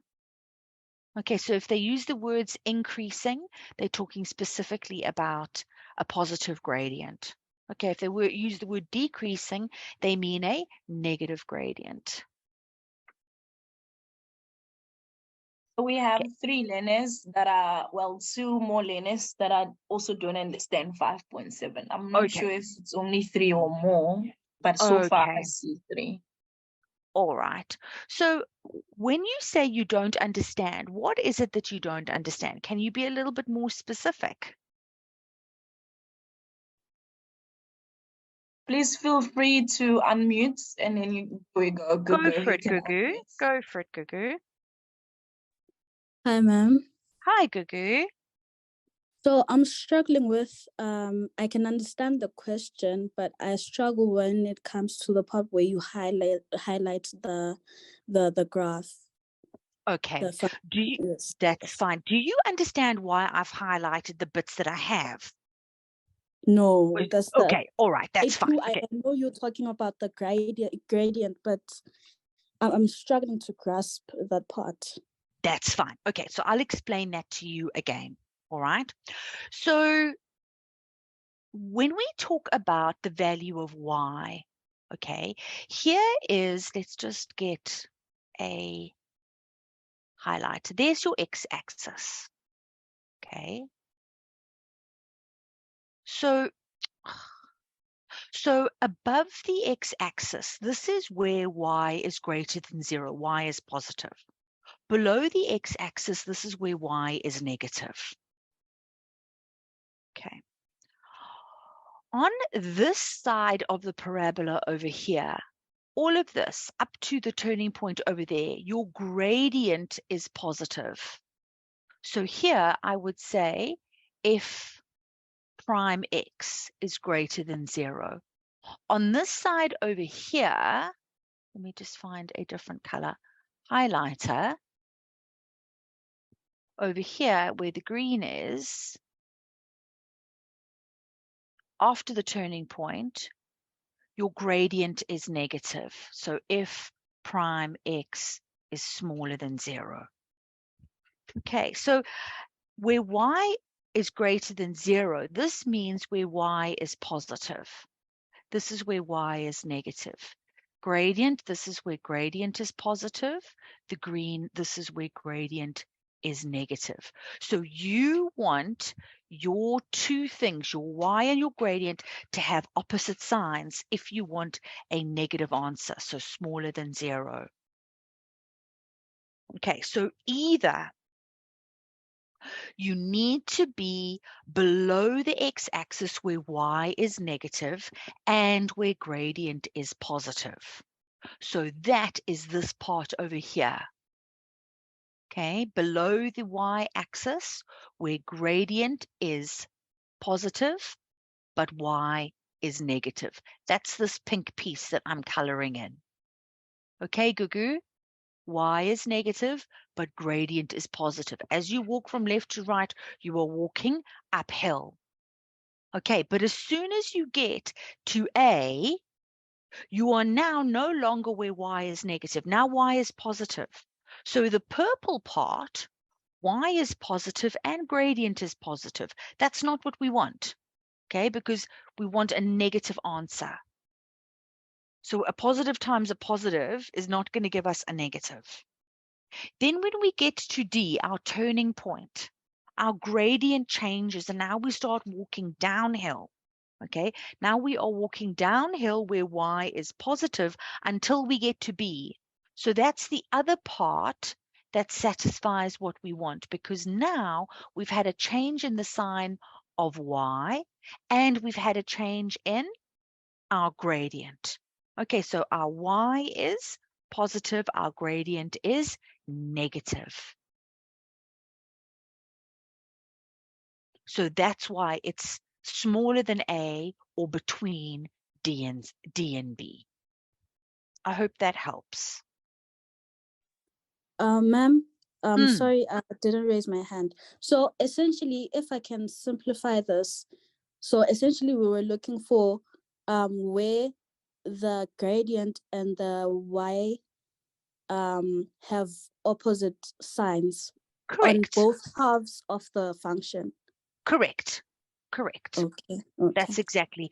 Okay, so if they use the words increasing, they're talking specifically about a positive gradient. Okay, if they use the word decreasing, they mean a negative gradient. We have Okay. 3 learners that are, well, 2 more learners that are also don't understand 5.7. I'm not sure if it's only 3 or more, but so far I see 3. All right. So when you say you don't understand, what is it that you don't understand? Can you be a little bit more specific? Please feel free to unmute and then you go. Go for it, Gugu. Go for it, Gugu. Hi, ma'am. Hi, Gugu. So I'm struggling with, I can understand the question, but I struggle when it comes to the part where you highlight the graph. Okay. Do you? Yes, That's yes. fine. Do you understand why I've highlighted the bits that I have? No, that's the. Okay. All right. That's fine. I Okay. know you're talking about the gradient, but I'm struggling to grasp that part. That's fine. Okay. So I'll explain that to you again. All right. So when we talk about the value of y, okay, here is, let's just get a highlighter. There's your x-axis. Okay. So above the x-axis, this is where y is greater than 0. Y is positive. Below the x-axis, this is where y is negative. Okay. On this side of the parabola over here, all of this up to the turning point over there, your gradient is positive. So here I would say f prime x is greater than 0. On this side over here, let me just find a different color highlighter. Over here where the green is, after the turning point, your gradient is negative. So f prime x is smaller than 0. Okay, so where y is greater than 0, this means where y is positive. This is where y is negative. Gradient, this is where gradient is positive. The green, this is where gradient is negative. So you want your two things, your y and your gradient, to have opposite signs if you want a negative answer, so smaller than 0. Okay, so either you need to be below the x-axis where y is negative and where gradient is positive. So that is this part over here. Okay, below the y-axis where gradient is positive, but y is negative. That's this pink piece that I'm coloring in. Okay, Gugu? Y is negative, but gradient is positive. As you walk from left to right, you are walking uphill. Okay, but as soon as you get to A, you are now no longer where Y is negative. Now Y is positive. So the purple part, Y is positive and gradient is positive. That's not what we want, okay, because we want a negative answer. So a positive times a positive is not going to give us a negative. Then when we get to D, our turning point, our gradient changes and now we start walking downhill. Okay, now we are walking downhill where Y is positive until we get to B. So that's the other part that satisfies what we want, because now we've had a change in the sign of Y and we've had a change in our gradient. Okay, so our Y is positive, our gradient is negative. So that's why it's smaller than A or between D and B. I hope that helps. Ma'am, sorry, I didn't raise my hand. So essentially, if I can simplify this, so essentially we were looking for where the gradient and the Y have opposite signs. Correct. On both halves of the function. Correct. Correct. Okay. That's exactly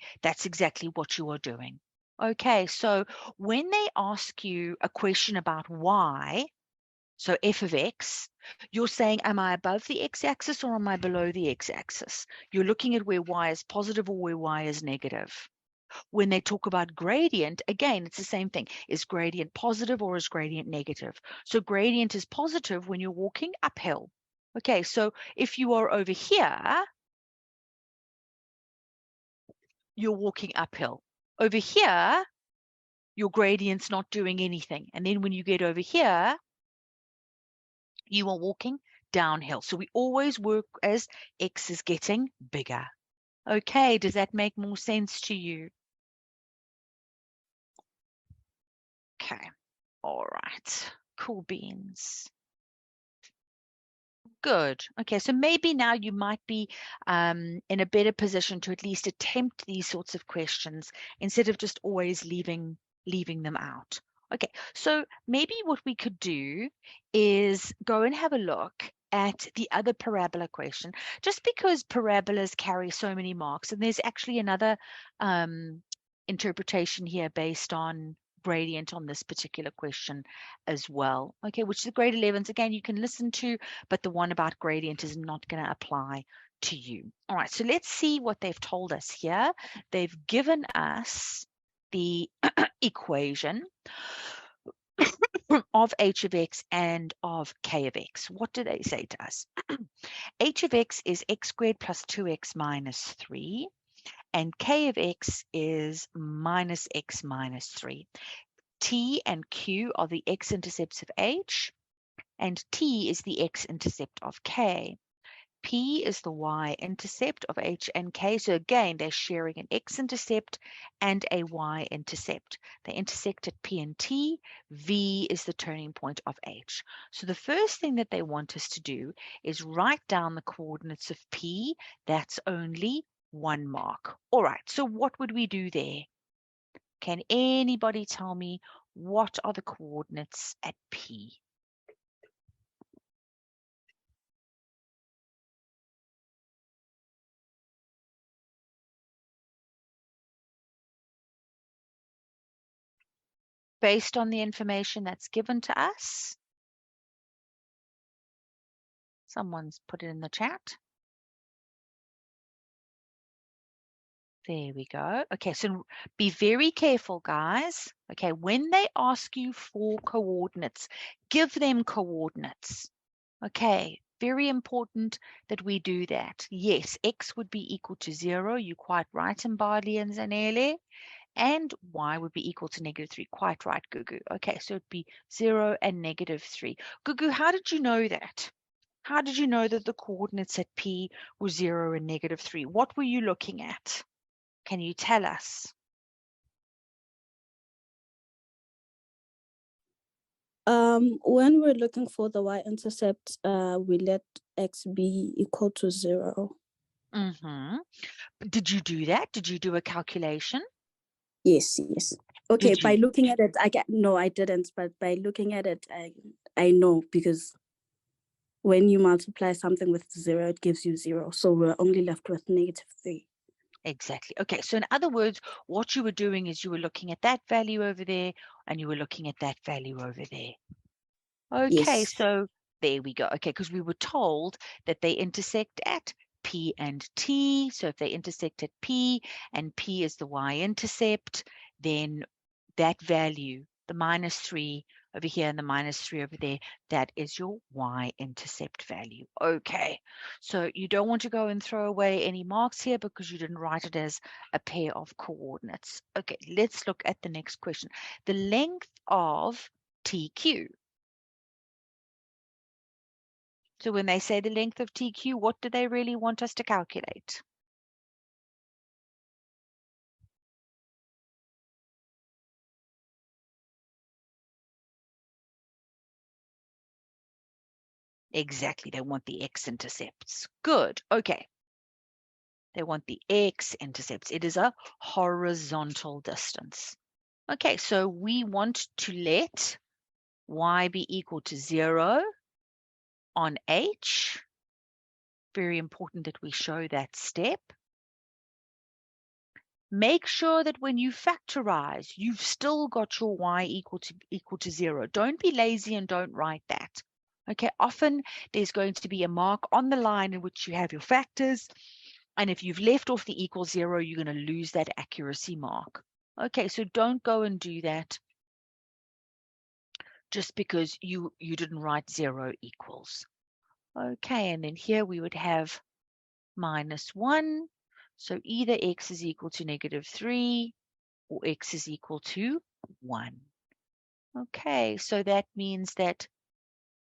what you are doing. Okay, so when they ask you a question about Y, so f of x, you're saying, am I above the x-axis or am I below the x-axis? You're looking at where Y is positive or where Y is negative. When they talk about gradient, again, it's the same thing. Is gradient positive or is gradient negative? So gradient is positive when you're walking uphill. Okay, so if you are over here, you're walking uphill. Over here, your gradient's not doing anything. And then when you get over here, you are walking downhill. So we always work as x is getting bigger. Okay, does that make more sense to you? Okay, all right, cool beans. Good. Okay, so maybe now you might be in a better position to at least attempt these sorts of questions instead of just always leaving them out. Okay, so maybe what we could do is go and have a look at the other parabola question, just because parabolas carry so many marks, and there's actually another interpretation here based on gradient on this particular question as well. Okay, which the grade 11s, again, you can listen to, but the one about gradient is not going to apply to you. All right, so let's see what they've told us here. They've given us the equation of h of x and of k of x. What do they say to us? H of x is x squared plus 2x minus 3. And k of x is minus x minus 3. T and Q are the x-intercepts of h, and T is the x-intercept of k. P is the y-intercept of h and k. So again, they're sharing an x-intercept and a y-intercept. They intersect at P and T. V is the turning point of h. So the first thing that they want us to do is write down the coordinates of P. That's only 1 mark. All right, so what would we do there? Can anybody tell me what are the coordinates at P? Based on the information that's given to us? Someone's put it in the chat. There we go. Okay, so be very careful, guys. Okay, when they ask you for coordinates, give them coordinates. Okay, very important that we do that. Yes, x would be equal to 0. You're quite right, Mbali and Zanele. And y would be equal to -3. Quite right, Gugu. Okay, so it'd be 0 and -3. Gugu, how did you know that? How did you know that the coordinates at P were 0 and -3? What were you looking at? Can you tell us? When we're looking for the y-intercept, we let x be equal to 0. Did you do that? Did you do a calculation? Yes. Okay, by looking at it, no, I didn't. But by looking at it, I know, because when you multiply something with 0, it gives you 0. So we're only left with -3. Exactly. Okay, so in other words, what you were doing is you were looking at that value over there, and you were looking at that value over there. Okay, Yes. so there we go. Okay, because we were told that they intersect at P and T. So if they intersect at P and P is the y-intercept, then that value, the -3 over here and the -3 over there, that is your y-intercept value. Okay, so you don't want to go and throw away any marks here because you didn't write it as a pair of coordinates. Okay, let's look at the next question. The length of TQ. So when they say the length of TQ, what do they really want us to calculate? Exactly, they want the x-intercepts. Good, okay. They want the x-intercepts. It is a horizontal distance. Okay, so we want to let y be equal to 0 on h. Very important that we show that step. Make sure that when you factorize, you've still got your y equal to 0. Don't be lazy and don't write that. Okay, often there's going to be a mark on the line in which you have your factors. And if you've left off the equal 0, you're going to lose that accuracy mark. Okay, so don't go and do that just because you didn't write 0 equals. Okay, and then here we would have -1. So either x is equal to -3 or x is equal to 1. Okay, so that means that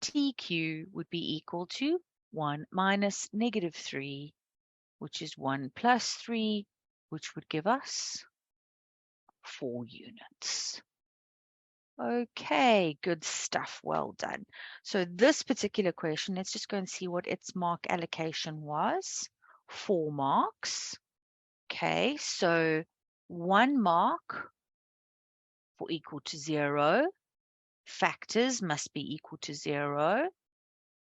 TQ would be equal to 1 minus -3, which is 1 plus 3, which would give us 4 units. Okay, good stuff. Well done. So this particular question, let's just go and see what its mark allocation was. 4 marks. Okay, so 1 mark for equal to 0. Factors must be equal to 0.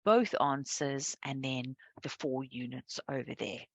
Both answers, and then the 4 units over there.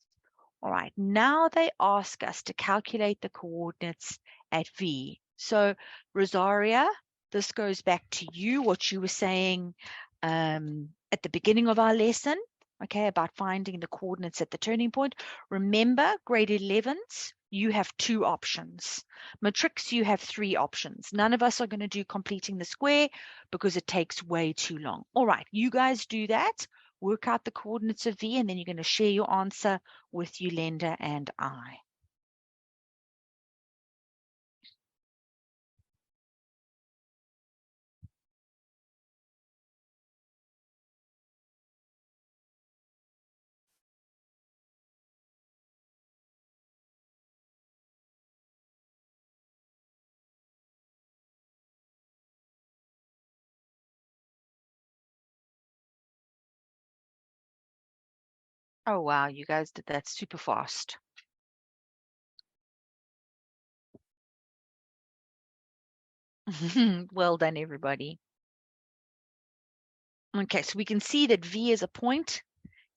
All right, now they ask us to calculate the coordinates at V. So, Rosaria, this goes back to you, what you were saying at the beginning of our lesson, okay, about finding the coordinates at the turning point. Remember, grade 11s, you have 2 options. Matrix, you have 3 options. None of us are going to do completing the square because it takes way too long. All right, you guys do that. Work out the coordinates of V, and then you're going to share your answer with Yolanda and I. Oh, wow, you guys did that super fast. Well done, everybody. Okay, so we can see that V is a point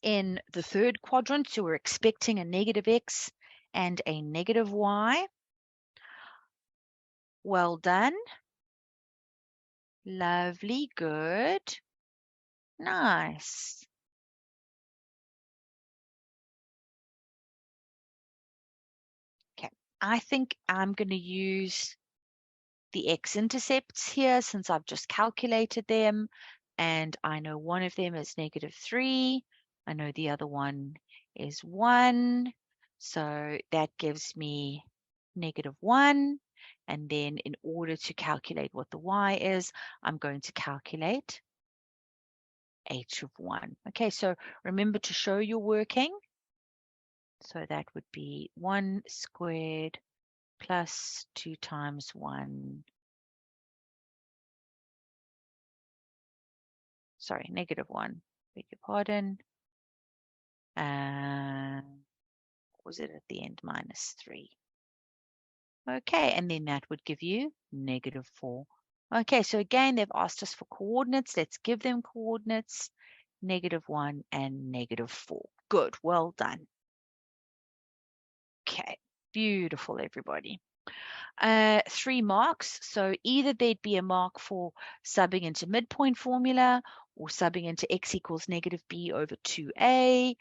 in the 3rd quadrant, so we're expecting a -x and a -y. Well done. Lovely, good. Nice. Okay, I think I'm going to use the x-intercepts here since I've just calculated them, and I know one of them is -3. I know the other one is 1. So that gives me -1. And then in order to calculate what the y is, I'm going to calculate h of 1. Okay, so remember to show your working. So that would be 1 squared plus 2 times 1 sorry, -1, beg your pardon. What was it at the end? -3. Okay, and then that would give you -4. Okay, so again, they've asked us for coordinates. Let's give them coordinates, -1 and -4. Good, well done. Okay, beautiful, everybody. 3 marks. So either there'd be a mark for subbing into midpoint formula or subbing into x equals -b over 2a,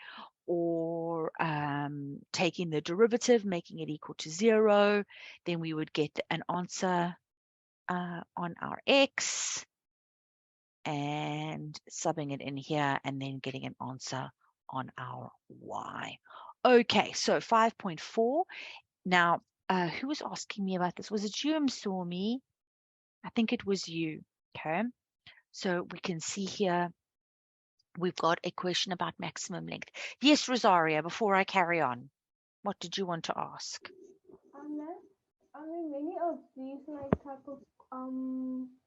or taking the derivative, making it equal to 0. Then we would get an answer on our x and subbing it in here and then getting an answer on our y. Okay, so 5.4. Now, who was asking me about this? Was it you, Msomi? I think it was you. Okay. So we can see here we've got a question about maximum length. Yes, Rosaria, before I carry on, what did you want to ask? I mean, many of these like type of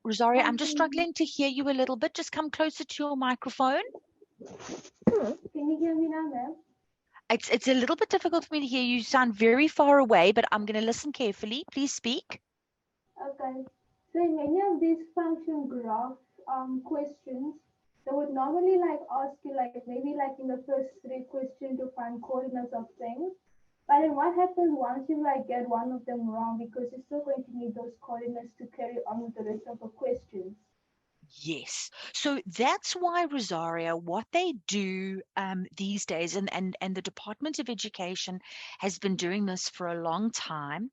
Rosaria, I'm just struggling to hear you a little bit. Just come closer to your microphone. Can you hear me now, ma'am? It's a little bit difficult for me to hear you. You sound very far away, but I'm going to listen carefully. Please speak. Okay. So in many of these function graph questions, they would normally like ask you like maybe like in the first 3 questions to find coordinates of things. But then what happens once you like get one of them wrong, because you're still going to need those coordinates to carry on with the rest of the questions? Yes. So that's why, Rosaria, what they do these days, and the Department of Education has been doing this for a long time,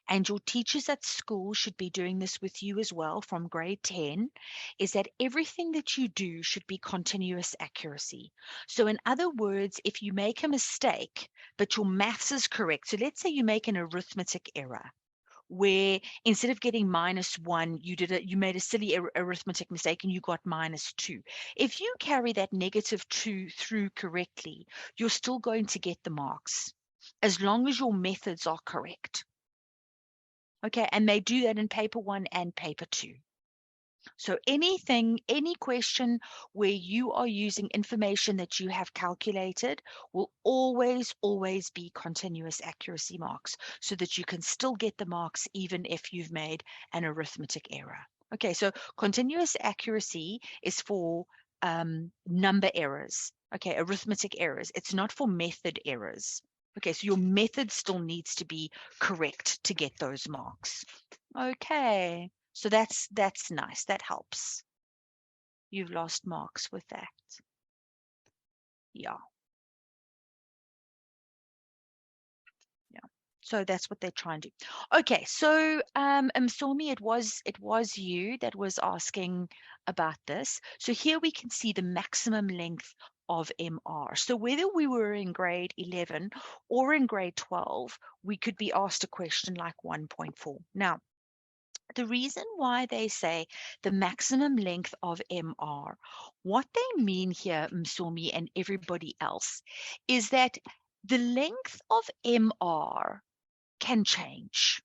and your teachers at school should be doing this with you as well from grade 10, is that everything that you do should be continuous accuracy. So in other words, if you make a mistake, but your maths is correct, so let's say you make an arithmetic error, where instead of getting -1, you made a silly arithmetic mistake and you got -2. If you carry that -2 through correctly, you're still going to get the marks as long as your methods are correct. Okay, and they do that in paper 1 and paper 2. So any question where you are using information that you have calculated will always be continuous accuracy marks, so that you can still get the marks even if you've made an arithmetic error. Okay, so continuous accuracy is for number errors. Okay, arithmetic errors. It's not for method errors. Okay, so your method still needs to be correct to get those marks. Okay. So that's nice. That helps. You've lost marks with that. Yeah. So that's what they're trying to do. Okay, so Msomi, it was you that was asking about this. So here we can see the maximum length of MR. So whether we were in grade 11 or in grade 12, we could be asked a question like 1.4. Now, the reason why they say the maximum length of MR, what they mean here, Msomi and everybody else, is that the length of MR can change.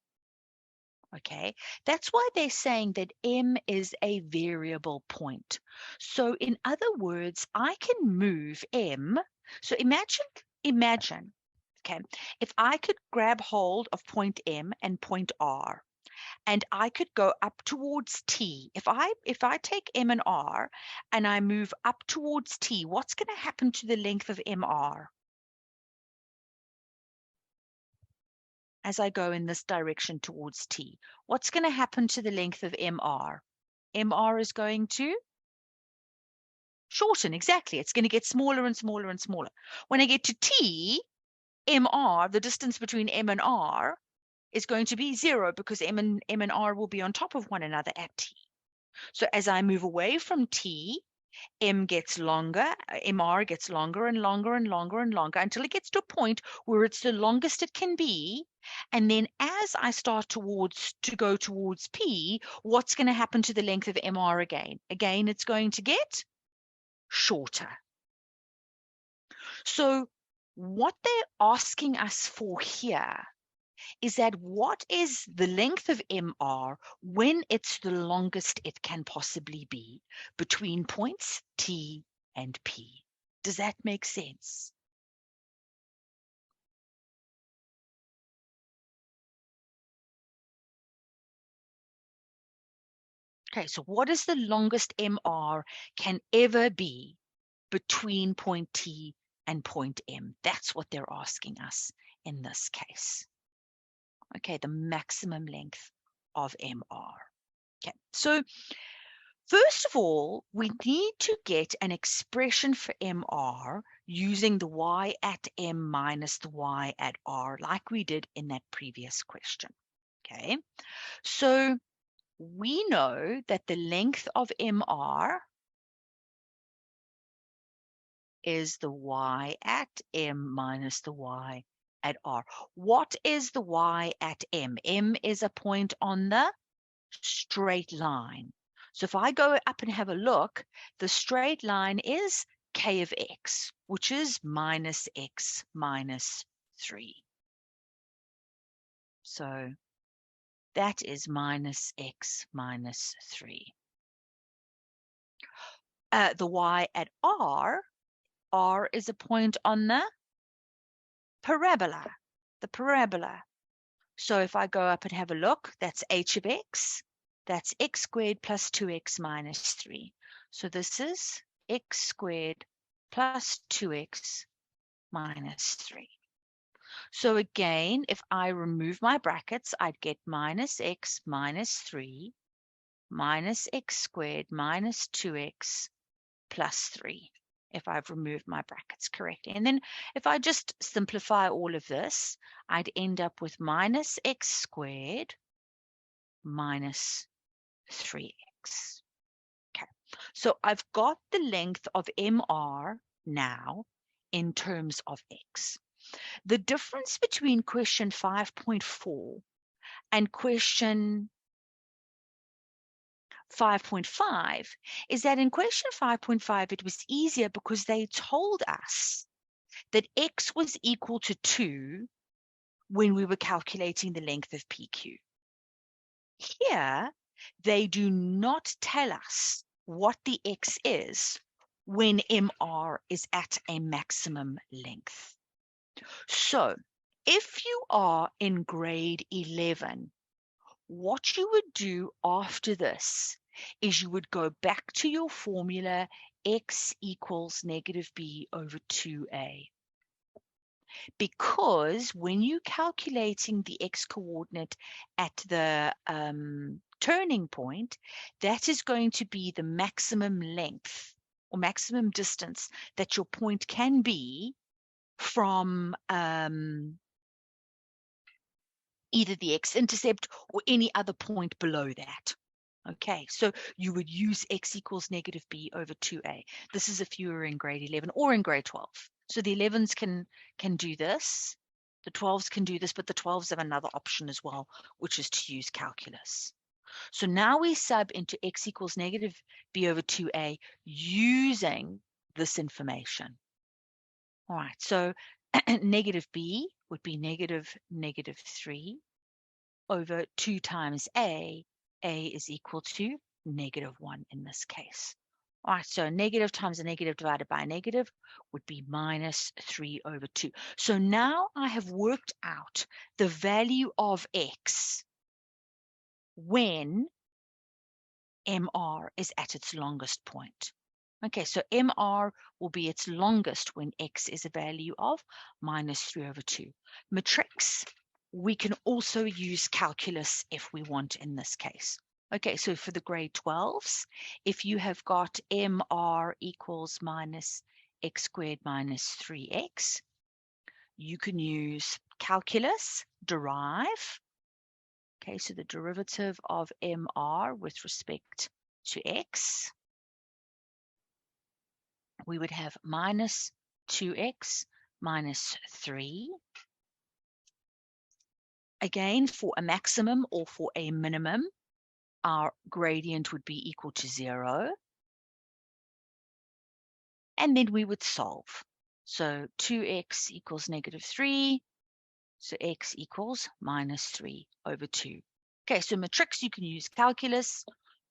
Okay, that's why they're saying that M is a variable point. So in other words, I can move M. So imagine, okay, if I could grab hold of point M and point R, and I could go up towards T. If I take M and R and I move up towards T, what's going to happen to the length of MR as I go in this direction towards T? What's going to happen to the length of MR? MR is going to shorten, exactly. It's going to get smaller and smaller and smaller. When I get to T, MR, the distance between M and R, is going to be 0, because M and R will be on top of one another at T. So as I move away from T, M gets longer, MR gets longer and longer and longer and longer until it gets to a point where it's the longest it can be. And then as I start to go towards P, what's going to happen to the length of MR again? Again, it's going to get shorter. So what they're asking us for here is that what is the length of MR when it's the longest it can possibly be between points T and P? Does that make sense? Okay, so what is the longest MR can ever be between point T and point M? That's what they're asking us in this case. Okay, the maximum length of MR. Okay, so first of all, we need to get an expression for MR using the y at M minus the y at R, like we did in that previous question. Okay, so we know that the length of MR is the y at M minus the y at R. What is the y at M? M is a point on the straight line. So if I go up and have a look, the straight line is k of x, which is minus x minus 3. So that is minus x minus 3. The y at R is a point on the parabola, So if I go up and have a look, that's h of x. That's x squared plus 2x minus 3. So this is x squared plus 2x minus 3. So again, if I remove my brackets, I'd get minus x minus 3 minus x squared minus 2x plus 3. If I've removed my brackets correctly. And then if I just simplify all of this, I'd end up with minus x squared minus 3x. Okay, so I've got the length of MR now in terms of x. The difference between question 5.4 and question 5.5 is that in question 5.5, it was easier because they told us that x was equal to 2 when we were calculating the length of PQ. Here, they do not tell us what the x is when MR is at a maximum length. So, if you are in grade 11, what you would do after this is you would go back to your formula x equals negative b over 2a. Because when you're calculating the x coordinate at the turning point, that is going to be the maximum length or maximum distance that your point can be from either the x-intercept or any other point below that. Okay, so you would use x equals negative b over 2a. This is if you were in grade 11 or in grade 12. So the 11s can do this, the 12s can do this, but the 12s have another option as well, which is to use calculus. So now we sub into x equals negative b over 2a using this information. All right, so negative b would be negative 3 over 2 times a is equal to negative 1 in this case. All right, so negative times a negative divided by a negative would be minus 3 over 2. So now I have worked out the value of x when MR is at its longest point. Okay, so MR will be its longest when x is a value of minus 3 over 2. Matrix, we can also use calculus if we want in this case. Okay, so for the grade 12s, if you have got MR equals minus x squared minus 3x, you can use calculus, derive. Okay, so the derivative of MR with respect to x, we would have minus 2x minus 3. Again, for a maximum or for a minimum, our gradient would be equal to 0. And then we would solve. So 2x equals negative 3. So x equals minus 3 over 2. Okay, so matrics, you can use calculus.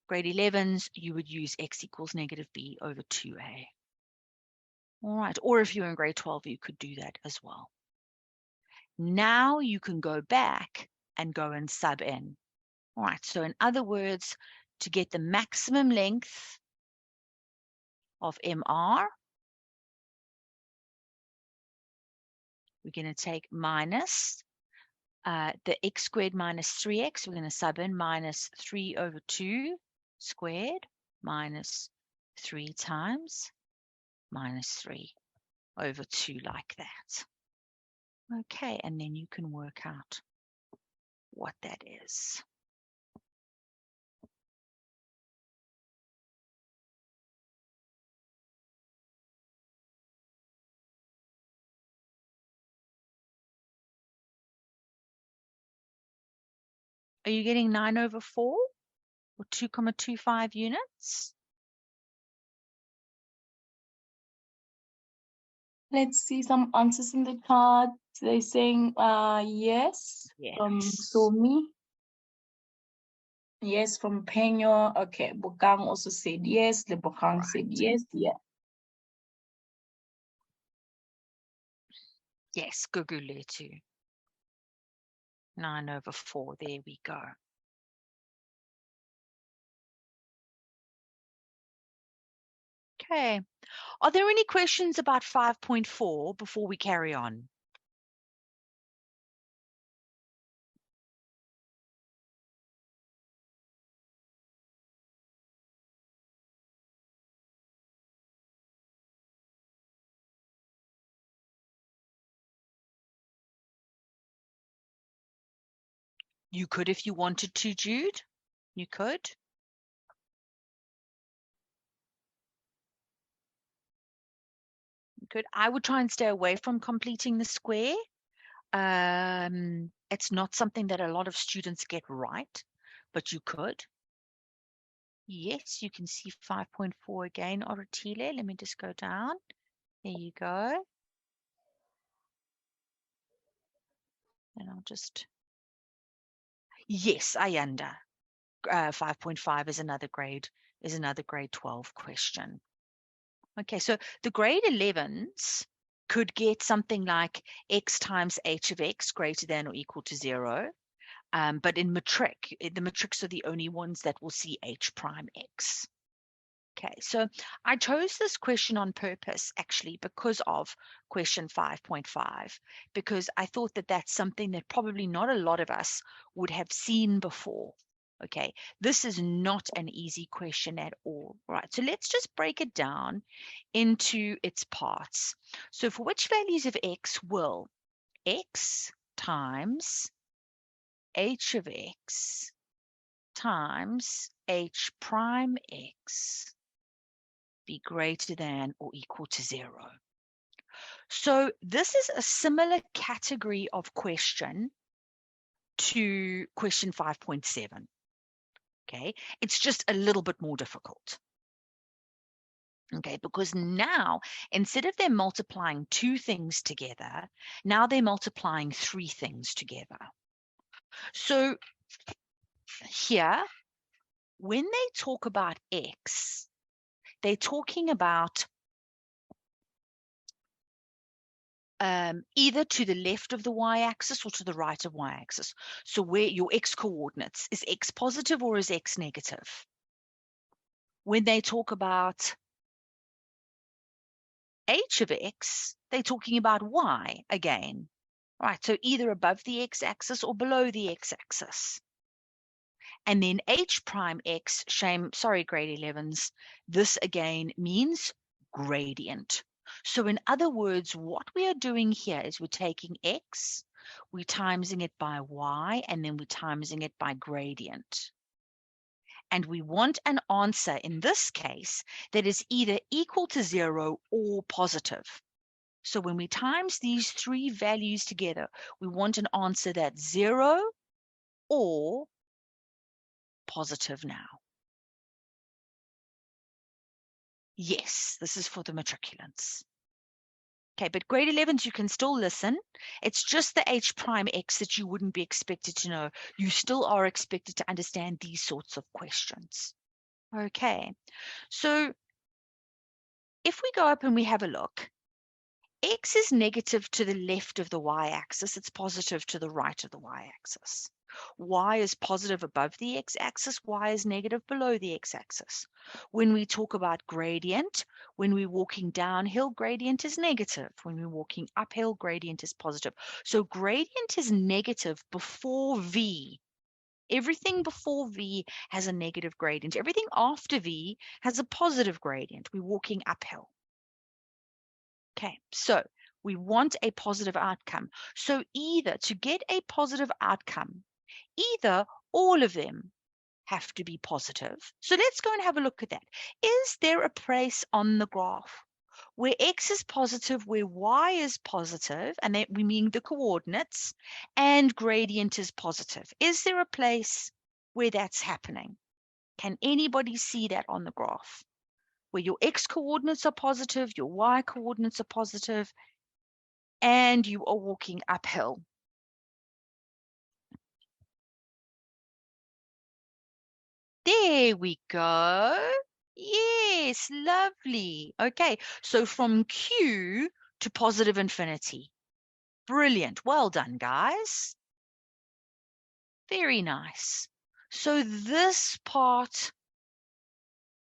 Grade 11s, you would use x equals negative b over 2a. All right, or if you're in grade 12, you could do that as well. Now you can go back and go and sub in. All right, so in other words, to get the maximum length of MR, we're going to take minus the x squared minus 3x. We're going to sub in minus 3 over 2 squared minus 3 times minus 3 over 2 like that. Okay, and then you can work out what that is. Are you getting 9 over 4 or 2,25 units? Let's see some answers in the chat. They're saying yes, from Somi. Yes, from Penyo. Okay, Bukang also said yes. The Bukang said yes. Yeah. Yes, Gugule too. 9 over 4. There we go. Okay. Are there any questions about 5.4 before we carry on? You could if you wanted to, Jude. You could. You could. I would try and stay away from completing the square. It's not something that a lot of students get right, but you could. Yes, you can see 5.4 again, Oratile. Let me just go down. There you go. And I'll just... Yes, Ayanda. 5.5 is another grade 12 question. Okay, so the grade 11s could get something like x times h of x greater than or equal to 0. But in matric, the matrics are the only ones that will see h prime x. Okay, so I chose this question on purpose, actually, because of question 5.5, because I thought that that's something that probably not a lot of us would have seen before. Okay, this is not an easy question at all. Right, so let's just break it down into its parts. So for which values of x will x times h of x times h prime x be greater than or equal to 0? So this is a similar category of question to question 5.7. Okay, it's just a little bit more difficult. Okay, because now instead of them multiplying 2 things together, now they're multiplying 3 things together. So here, when they talk about x, they're talking about either to the left of the y-axis or to the right of y-axis. So where your x coordinates, is x positive or is x negative? When they talk about h of x, they're talking about y again. Right, so either above the x-axis or below the x-axis. And then h prime x, sorry, grade 11s, this again means gradient. So in other words, what we are doing here is we're taking x, we're timesing it by y, and then we're timesing it by gradient. And we want an answer in this case that is either equal to 0 or positive. So when we times these 3 values together, we want an answer that's 0 or positive now. Yes, this is for the matriculants. Okay, but grade 11s, you can still listen. It's just the H prime X that you wouldn't be expected to know. You still are expected to understand these sorts of questions. Okay, so if we go up and we have a look, X is negative to the left of the y-axis. It's positive to the right of the y-axis. Y is positive above the x-axis. Y is negative below the x-axis. When we talk about gradient, when we're walking downhill, gradient is negative. When we're walking uphill, gradient is positive. So gradient is negative before V. Everything before V has a negative gradient. Everything after V has a positive gradient. We're walking uphill. Okay, so we want a positive outcome. So either to get a positive outcome, either all of them have to be positive. So let's go and have a look at that. Is there a place on the graph where X is positive, where Y is positive, and that we mean the coordinates, and gradient is positive? Is there a place where that's happening? Can anybody see that on the graph? Where your X coordinates are positive, your Y coordinates are positive, and you are walking uphill. There we go. Yes, lovely. Okay, so from Q to positive infinity. Brilliant. Well done, guys. Very nice. So this part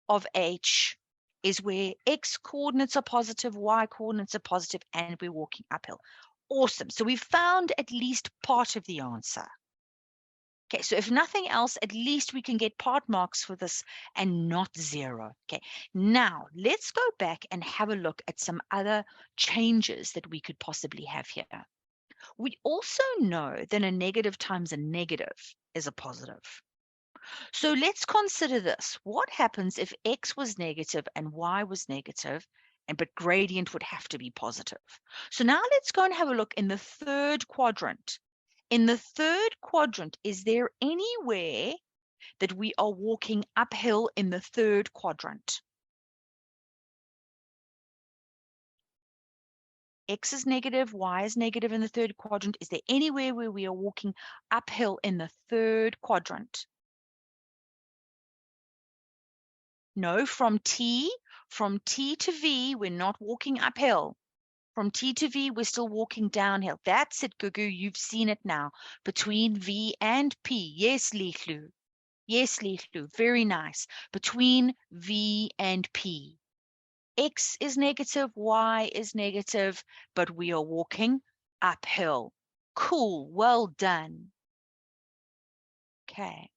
of H is where X coordinates are positive, Y coordinates are positive, and we're walking uphill. Awesome. So we've found at least part of the answer. Okay, so if nothing else, at least we can get part marks for this and not 0. Okay, now let's go back and have a look at some other changes that we could possibly have here. We also know that a negative times a negative is a positive. So let's consider this. What happens if X was negative and Y was negative, but gradient would have to be positive? So now let's go and have a look in the third quadrant. In the third quadrant, is there anywhere that we are walking uphill in the third quadrant? X is negative, Y is negative in the third quadrant. Is there anywhere where we are walking uphill in the third quadrant? No, from T to V, we're not walking uphill. From T to V, we're still walking downhill. That's it, Gugu. You've seen it now. Between V and P. Yes, Lichlu. Yes, Lichlu. Very nice. Between V and P. X is negative, Y is negative, but we are walking uphill. Cool. Well done. Okay.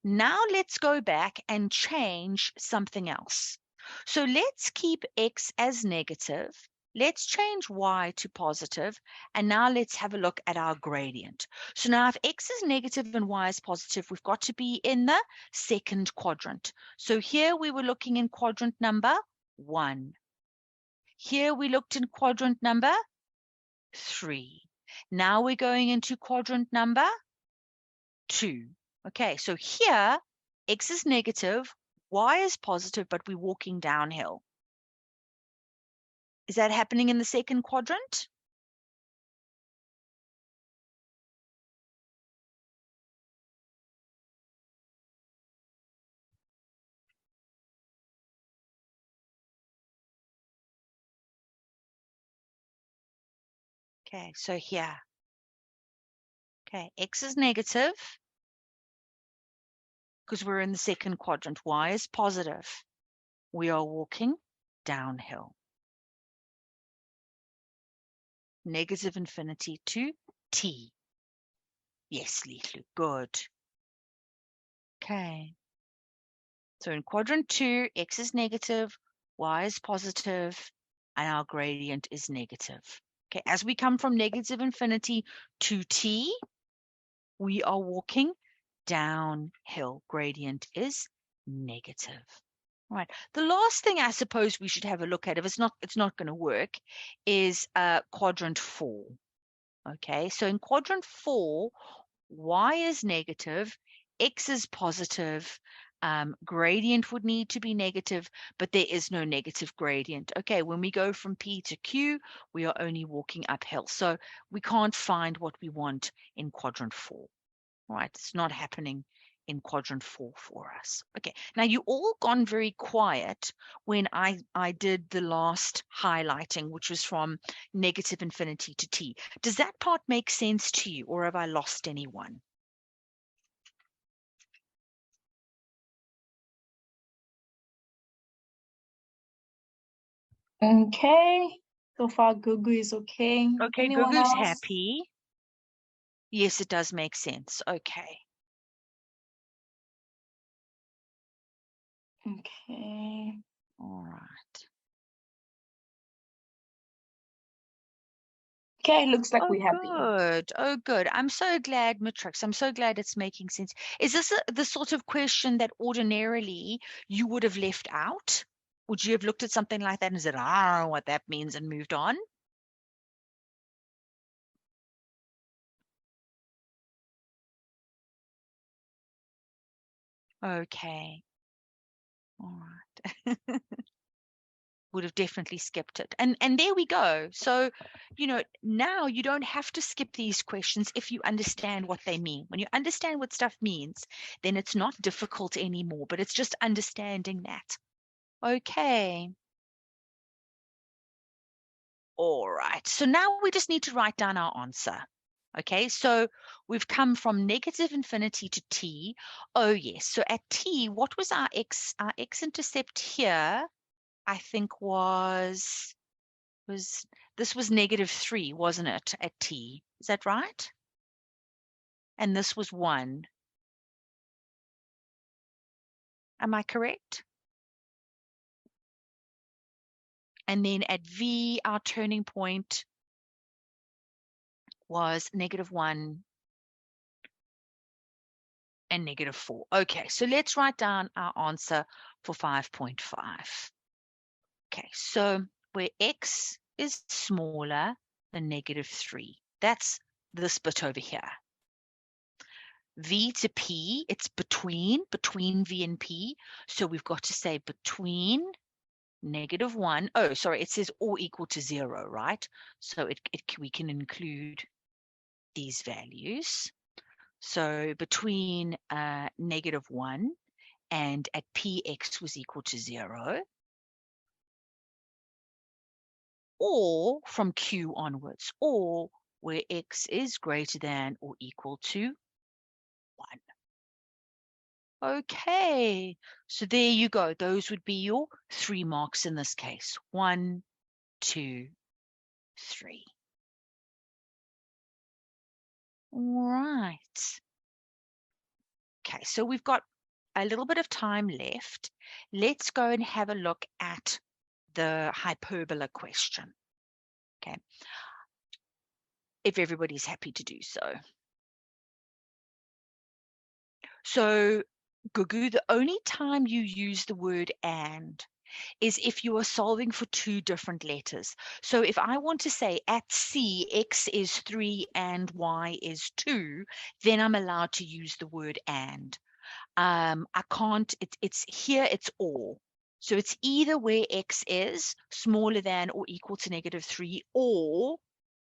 Now let's go back and change something else. So let's keep X as negative. Let's change Y to positive. And now let's have a look at our gradient. So now if X is negative and Y is positive, we've got to be in the second quadrant. So here we were looking in quadrant number 1. Here we looked in quadrant number 3. Now we're going into quadrant number 2. Okay, so here, X is negative, Y is positive, but we're walking downhill. Is that happening in the second quadrant? Okay, so here. Okay, X is negative because we're in the second quadrant. Y is positive. We are walking downhill. Negative infinity to T. Yes, Lichlu, good. Okay. So in quadrant 2, X is negative, Y is positive, and our gradient is negative. Okay, as we come from negative infinity to T, we are walking downhill. Gradient is negative. All right. The last thing I suppose we should have a look at, if it's not going to work, is quadrant 4. Okay, so in quadrant 4, Y is negative, X is positive, Gradient would need to be negative, but there is no negative gradient. Okay, when we go from P to Q, we are only walking uphill. So we can't find what we want in quadrant 4, right? It's not happening in quadrant 4 for us. Okay, now you all gone very quiet when I did the last highlighting, which was from negative infinity to T. Does that part make sense to you, or have I lost anyone? Okay, so far Gugu is okay. Okay, Anyone Gugu's else? happy. Yes, it does make sense. Okay. Okay. All right. Okay, looks like we're happy. Good. Oh, good. I'm so glad, Matrix. I'm so glad it's making sense. Is this the sort of question that ordinarily you would have left out? Would you have looked at something like that and said, I don't know what that means and moved on? Okay. All right. Would have definitely skipped it. And there we go. So, now you don't have to skip these questions if you understand what they mean. When you understand what stuff means, then it's not difficult anymore, but it's just understanding that. Okay. All right. So now we just need to write down our answer. Okay, so we've come from negative infinity to T. Oh, yes. So at T, what was our X? Our X-intercept here, I think this was -3, wasn't it, at T? Is that right? And this was 1. Am I correct? And then at V, our turning point was -1 and -4. Okay, so let's write down our answer for 5.5. Okay, so where X is smaller than -3, that's this bit over here. V to P, it's between V and P. So we've got to say between -1. Oh, sorry, it says or equal to 0, right? So we can include these values. So between -1 and at Px was equal to 0. Or from Q onwards, or where X is greater than or equal to 1. Okay, so there you go. Those would be your 3 marks in this case. 1, 2, 3. All right. Okay, so we've got a little bit of time left. Let's go and have a look at the hyperbola question. Okay, if everybody's happy to do so. So, Gugu, the only time you use the word and is if you are solving for 2 different letters. So if I want to say at C, X is 3 and Y is 2, then I'm allowed to use the word and. I can't, it's here, it's or. So it's either where X is smaller than or equal to -3, or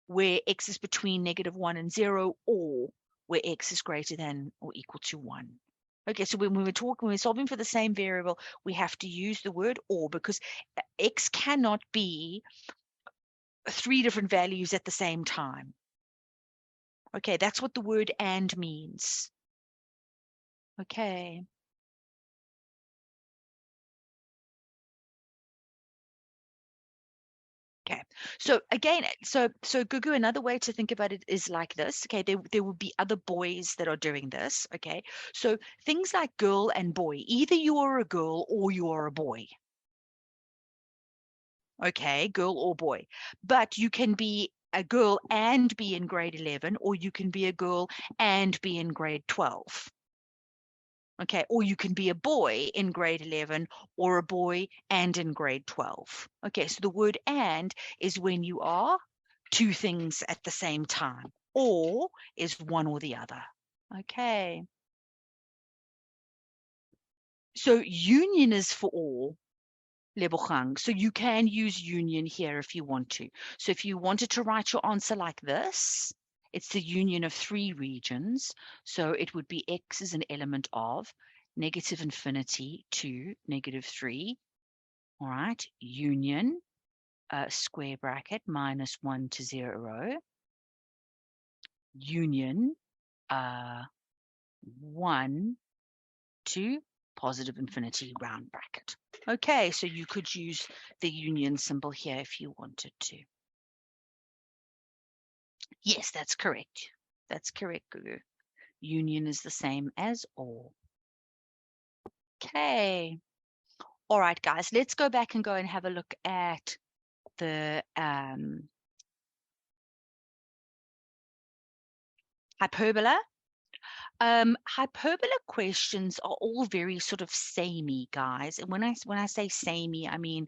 where X is between -1 and 0, or where X is greater than or equal to 1. Okay, so when we're solving for the same variable, we have to use the word or, because X cannot be 3 different values at the same time. Okay, that's what the word and means. Okay. Okay, so again, so Gugu, another way to think about it is like this. Okay, there will be other boys that are doing this. Okay, so things like girl and boy, either you are a girl or you are a boy. Okay, girl or boy, but you can be a girl and be in grade 11, or you can be a girl and be in grade 12. Okay, or you can be a boy in grade 11 or a boy and in grade 12. Okay, so the word and is when you are 2 things at the same time, or is one or the other. Okay. So union is for all, Lebogang. So you can use union here if you want to. So if you wanted to write your answer like this, it's the union of 3 regions. So it would be x is an element of negative infinity to negative 3. All right, union, square bracket, minus 1 to 0, union, 1 to positive infinity, round bracket. Okay, so you could use the union symbol here if you wanted to. Yes, that's correct. That's correct, Gugu. Union is the same as all. Okay. All right, guys, let's go back and have a look at the hyperbola. Hyperbola questions are all very sort of samey, guys. And when I say samey, I mean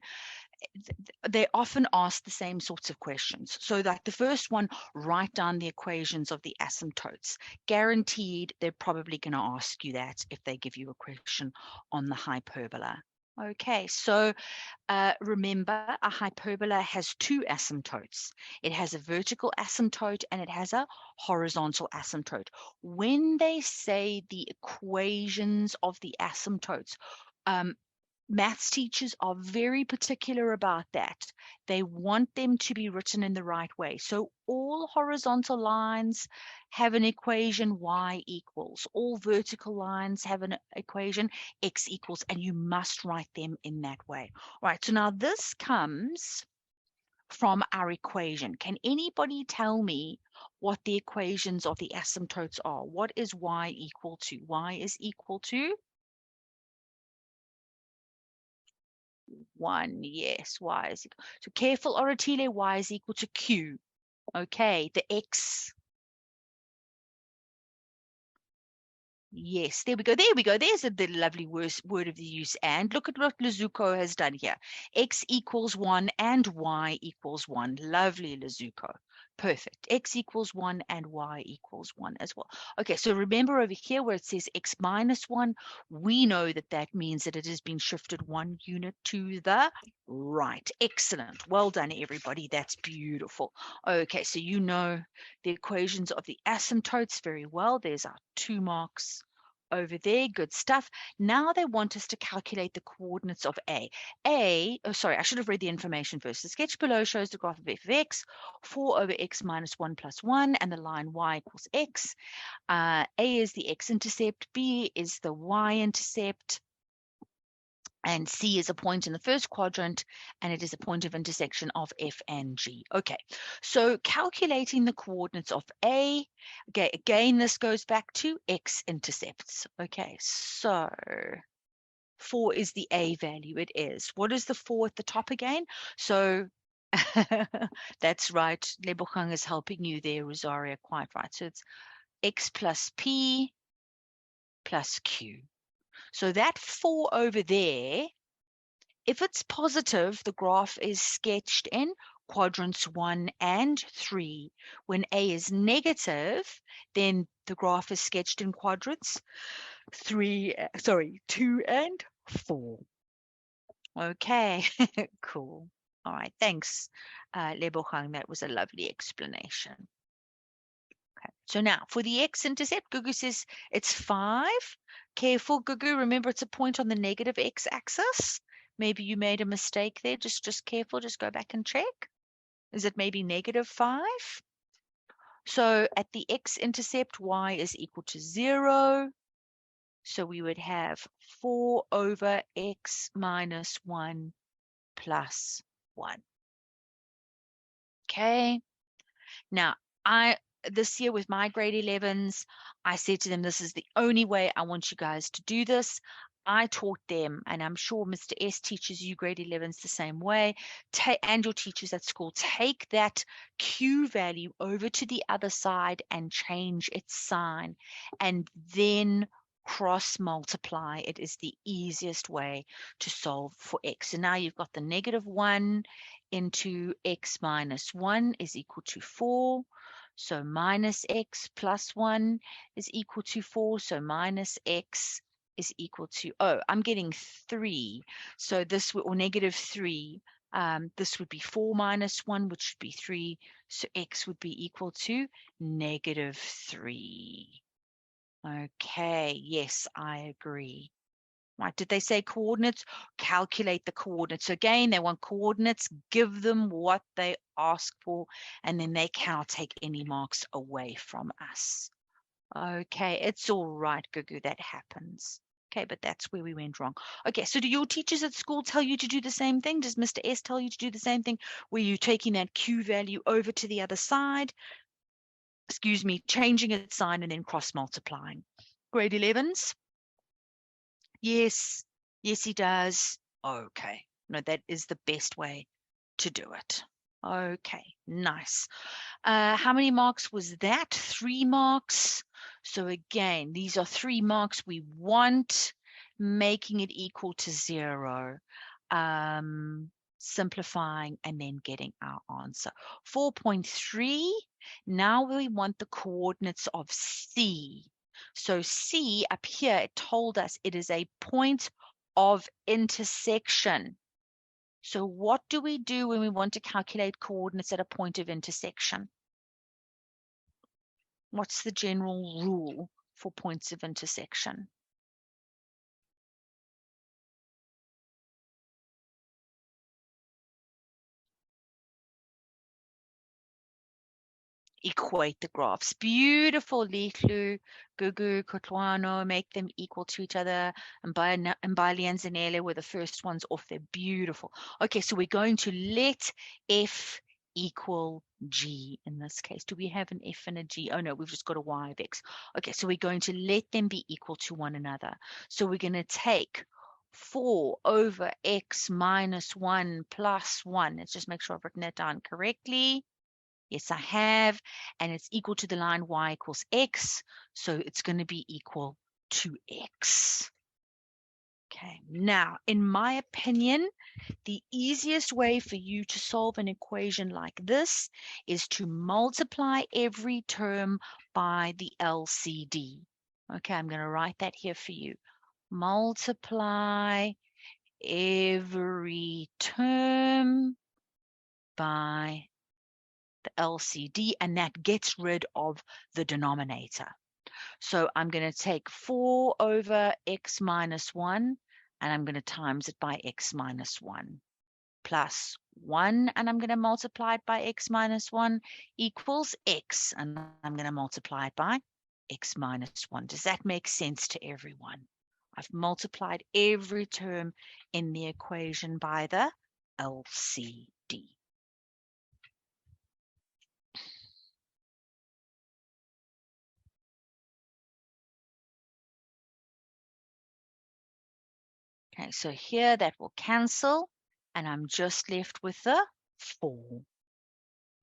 they often ask the same sorts of questions. So like the first one, write down the equations of the asymptotes. Guaranteed, they're probably going to ask you that if they give you a question on the hyperbola. Okay, so remember, a hyperbola has 2 asymptotes. It has a vertical asymptote and it has a horizontal asymptote. When they say the equations of the asymptotes, maths teachers are very particular about that. They want them to be written in the right way. So all horizontal lines have an equation y equals. All vertical lines have an equation x equals, and you must write them in that way. All right, so now this comes from our equation. Can anybody tell me what the equations of the asymptotes are? What is y equal to? Y is equal to 1, yes, y is equal. So careful, Oratile, y is equal to q. Okay, the x. Yes, there we go. There we go. There's the lovely word of the use. And look at what Lizuko has done here. X equals 1 and y equals 1. Lovely, Lizuko. Perfect. X equals 1 and y equals 1 as well. Okay, so remember over here where it says x minus 1, we know that that means that it has been shifted 1 unit to the right. Excellent. Well done, everybody. That's beautiful. Okay, so you know the equations of the asymptotes very well. There's our 2 marks over there. Good stuff. Now they want us to calculate the coordinates of A. Oh, sorry, I should have read the information first. The sketch below shows the graph of f of x, 4 over x minus 1 plus 1, and the line y equals x. A is the x-intercept, B is the y-intercept, and C is a point in the first quadrant, and it is a point of intersection of F and G. Okay, so calculating the coordinates of A, okay, again, this goes back to x-intercepts. Okay, so 4 is the A value, it is. What is the 4 at the top again? So that's right, Lebogang is helping you there, Rosaria, quite right. So it's x plus P plus Q. So that 4 over there, if it's positive, the graph is sketched in quadrants 1 and 3. When A is negative, then the graph is sketched in quadrants 2 and 4. Okay, cool. All right, thanks, Lebogang. That was a lovely explanation. Okay, so now for the x-intercept, Gugu says it's 5. Careful, Gugu. Remember, it's a point on the negative x-axis. Maybe you made a mistake there. Just careful. Just go back and check. Is it maybe negative 5? So at the x-intercept, y is equal to 0. So we would have 4 over x minus 1 plus 1. Okay. Now, this year with my grade 11s, I said to them, this is the only way I want you guys to do this. I taught them, and I'm sure Mr. S teaches you grade 11s the same way, and your teachers at school, take that Q value over to the other side and change its sign, and then cross multiply. It is the easiest way to solve for x. So now you've got the negative 1 into x minus 1 is equal to 4. So minus x plus 1 is equal to 4. So minus x is equal to, oh, I'm getting 3. So this would, or negative 3, this would be 4 minus 1, which would be 3. So x would be equal to negative 3. Okay, yes, I agree. Right, did they say coordinates? Calculate the coordinates. Again, they want coordinates, give them what they ask for, and then they cannot take any marks away from us. Okay, it's all right, Gugu, that happens. Okay, but that's where we went wrong. Okay, so do your teachers at school tell you to do the same thing? Does Mr. S tell you to do the same thing? Where you're taking that Q value over to the other side, excuse me, changing its sign and then cross multiplying. Grade 11s? Yes, yes, he does. Okay, no, that is the best way to do it. Okay, nice. How many marks was that? 3 marks. So again, these are 3 marks we want, making it equal to 0. Simplifying and then getting our answer. 4.3. Now we want the coordinates of C. So C up here, it told us it is a point of intersection. So what do we do when we want to calculate coordinates at a point of intersection? What's the general rule for points of intersection? Equate the graphs. Beautiful, Litlu, Gugu, Kotwano, make them equal to each other. And Mbali and Zanele were the first ones off. They're beautiful. Okay, so we're going to let F equal G in this case. Do we have an F and a G? Oh no, we've just got a Y of X. Okay, so we're going to let them be equal to one another. So we're going to take 4 over X minus 1 plus 1. Let's just make sure I've written that down correctly. Yes, I have, and it's equal to the line y equals x, so it's going to be equal to x. Okay, now, in my opinion, the easiest way for you to solve an equation like this is to multiply every term by the LCD. Okay, I'm going to write that here for you. Multiply every term by the LCD, and that gets rid of the denominator. So I'm going to take 4 over x minus 1, and I'm going to times it by x minus 1, plus 1, and I'm going to multiply it by x minus 1 equals x, and I'm going to multiply it by x minus 1. Does that make sense to everyone? I've multiplied every term in the equation by the LCD. Okay, so here that will cancel, and I'm just left with the 4.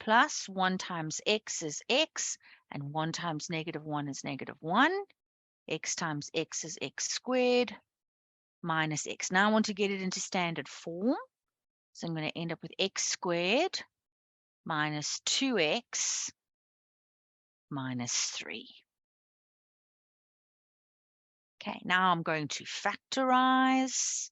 Plus 1 times x is x, and 1 times negative 1 is negative 1. X times x is x squared minus x. Now I want to get it into standard form. So I'm going to end up with x squared minus 2x minus 3. Okay, now I'm going to factorize.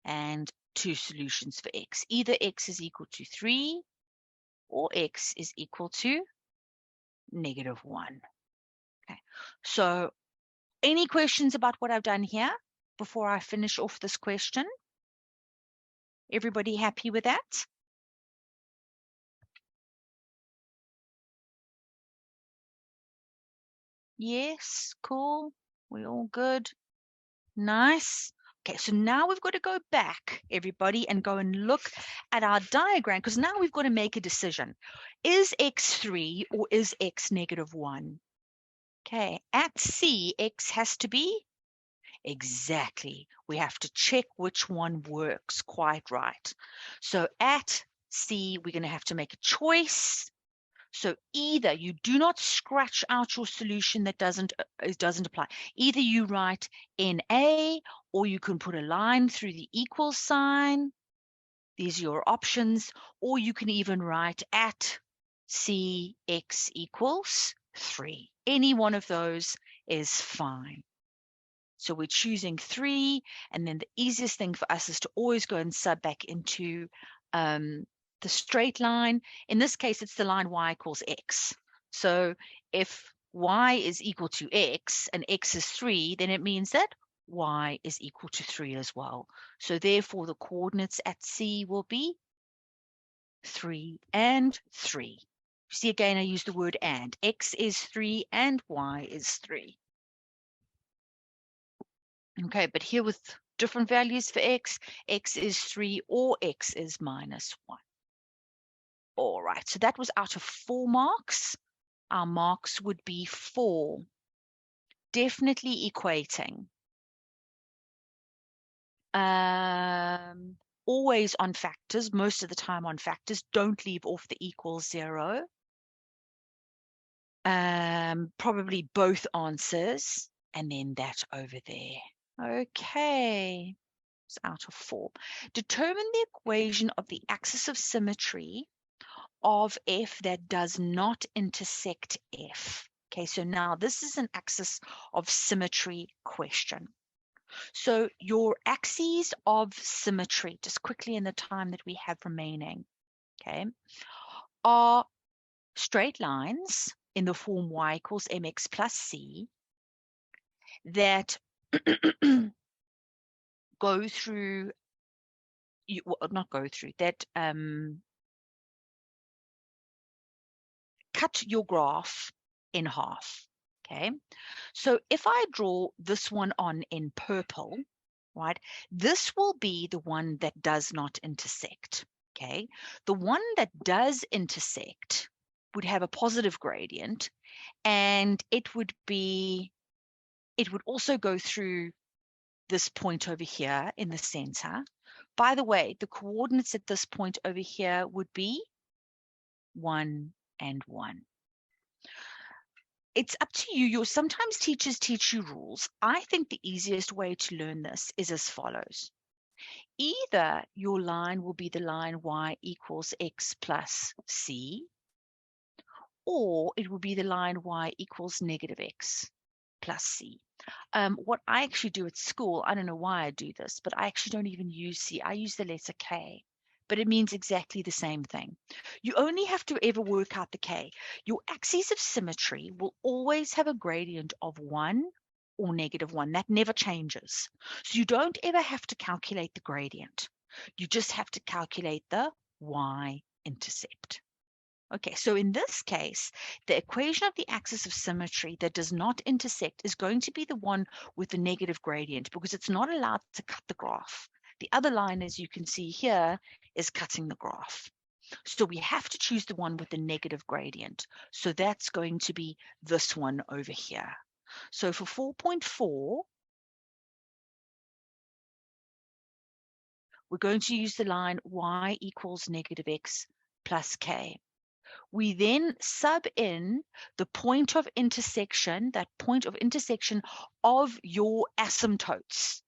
And 2 solutions for x. Either x is equal to 3 or x is equal to negative 1. Okay, so any questions about what I've done here before I finish off this question? Everybody happy with that? Yes, cool. We're all good. Nice. Okay, so now we've got to go back, everybody, and go and look at our diagram, because now we've got to make a decision. Is x 3 or is x negative 1? Okay, at C, x has to be exactly. We have to check which one works quite right. So at C, we're going to have to make a choice. So either you do not scratch out your solution that doesn't apply. Either you write NA, or you can put a line through the equal sign. These are your options, or you can even write at Cx equals 3. Any one of those is fine. So we're choosing 3, and then the easiest thing for us is to always go and sub back into the straight line. In this case, it's the line y equals x. So if y is equal to x and x is 3, then it means that y is equal to 3 as well. So therefore, the coordinates at C will be 3 and 3. You see, again, I use the word and. X is 3 and y is 3. Okay, but here with different values for x is 3 or x is minus 1. All right, so that was out of 4 marks. Our marks would be 4. Definitely equating. Always on factors, most of the time on factors. Don't leave off the equals 0. Probably both answers, and then that over there. Okay, it's out of 4. Determine the equation of the axis of symmetry of F that does not intersect F. Okay, so now this is an axis of symmetry question. So your axes of symmetry, just quickly in the time that we have remaining, okay, are straight lines in the form y equals mx plus c that go through, that cut your graph in half, okay? So if I draw this one on in purple, right, this will be the one that does not intersect, okay? The one that does intersect would have a positive gradient, and it would also go through this point over here in the center. By the way, the coordinates at this point over here would be 1 and 1. It's up to you. Sometimes teachers teach you rules. I think the easiest way to learn this is as follows. Either your line will be the line y equals x plus c, or it will be the line y equals negative x plus c. What I actually do at school, I don't know why I do this, but I actually don't even use c. I use the letter k, but it means exactly the same thing. You only have to ever work out the k. Your axes of symmetry will always have a gradient of 1 or negative 1. That never changes. So you don't ever have to calculate the gradient. You just have to calculate the y-intercept. Okay, so in this case, the equation of the axis of symmetry that does not intersect is going to be the one with the negative gradient because it's not allowed to cut the graph. The other line, as you can see here, is cutting the graph. So we have to choose the one with the negative gradient. So that's going to be this one over here. So for 4.4, we're going to use the line y equals negative x plus k. We then sub in the point of intersection, that point of intersection of your asymptotes.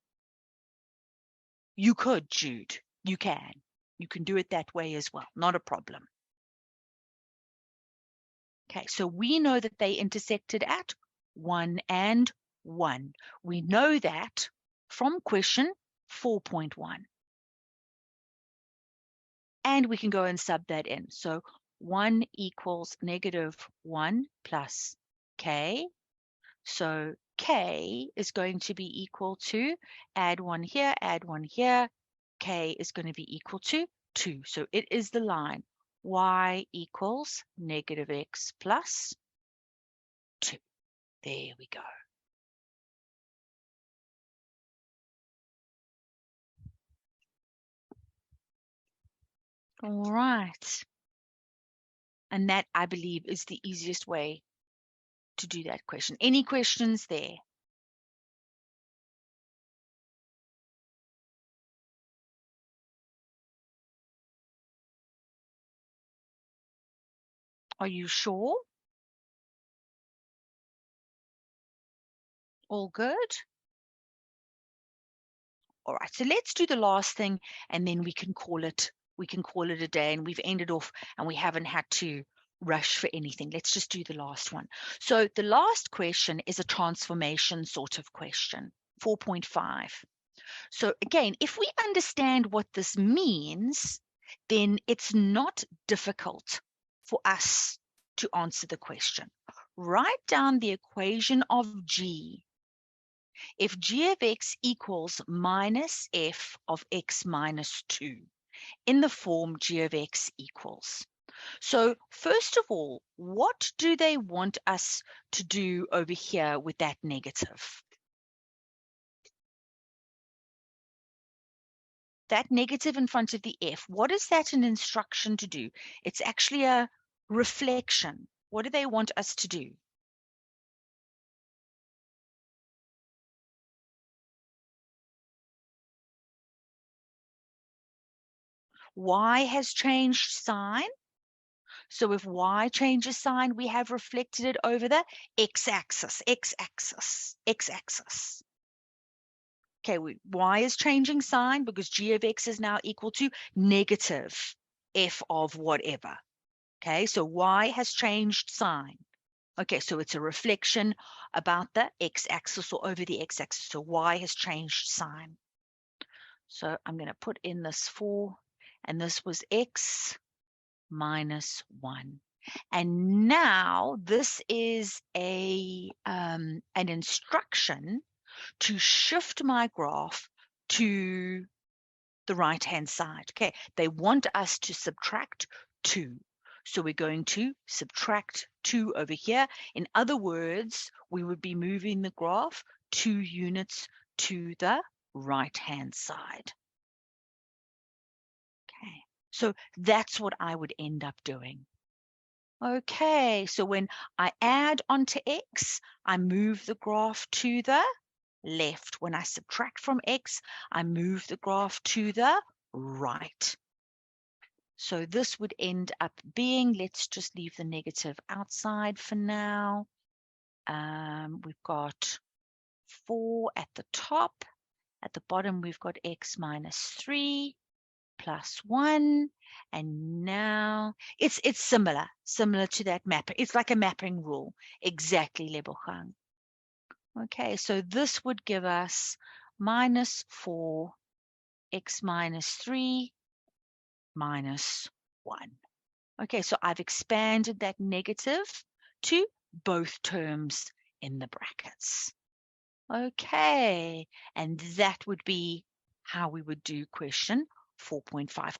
You could, Jude. You can. You can do it that way as well. Not a problem. Okay, so we know that they intersected at 1 and 1. We know that from question 4.1. And we can go and sub that in. So 1 equals negative 1 plus k. So k is going to be equal to, add 1 here, k is going to be equal to 2. So it is the line y equals negative x plus 2. There we go. All right. And that, I believe, is the easiest way to do that question. Any questions there? Are you sure? All good? All right, so let's do the last thing, and then we can call it a day, and we've ended off and we haven't had to rush for anything. Let's just do the last one. So the last question is a transformation sort of question, 4.5. So again, if we understand what this means, then it's not difficult for us to answer the question. Write down the equation of G. If G of X equals minus F of X minus 2 in the form G of X equals. So first of all, what do they want us to do over here with that negative? That negative in front of the F, what is that an instruction to do? It's actually a reflection. What do they want us to do? Y has changed sign. So if Y changes sign, we have reflected it over the x-axis, x-axis, x-axis. Okay, Y is changing sign because G of X is now equal to negative F of whatever. Okay, so Y has changed sign. Okay, so it's a reflection about the x-axis or over the x-axis. So Y has changed sign. So I'm going to put in this 4, and this was X minus 1. And now this is an instruction to shift my graph to the right-hand side. Okay, they want us to subtract 2. So we're going to subtract 2 over here. In other words, we would be moving the graph 2 units to the right-hand side. Okay, so that's what I would end up doing. Okay, so when I add onto X, I move the graph to the left. When I subtract from X, I move the graph to the right. So this would end up being, let's just leave the negative outside for now. We've got 4 at the top. At the bottom, we've got X minus 3 plus 1. And now it's similar to that map. It's like a mapping rule. Exactly, Lebogang. Okay, so this would give us minus 4, X minus 3, minus 1. Okay, so I've expanded that negative to both terms in the brackets. Okay, and that would be how we would do question 4.5.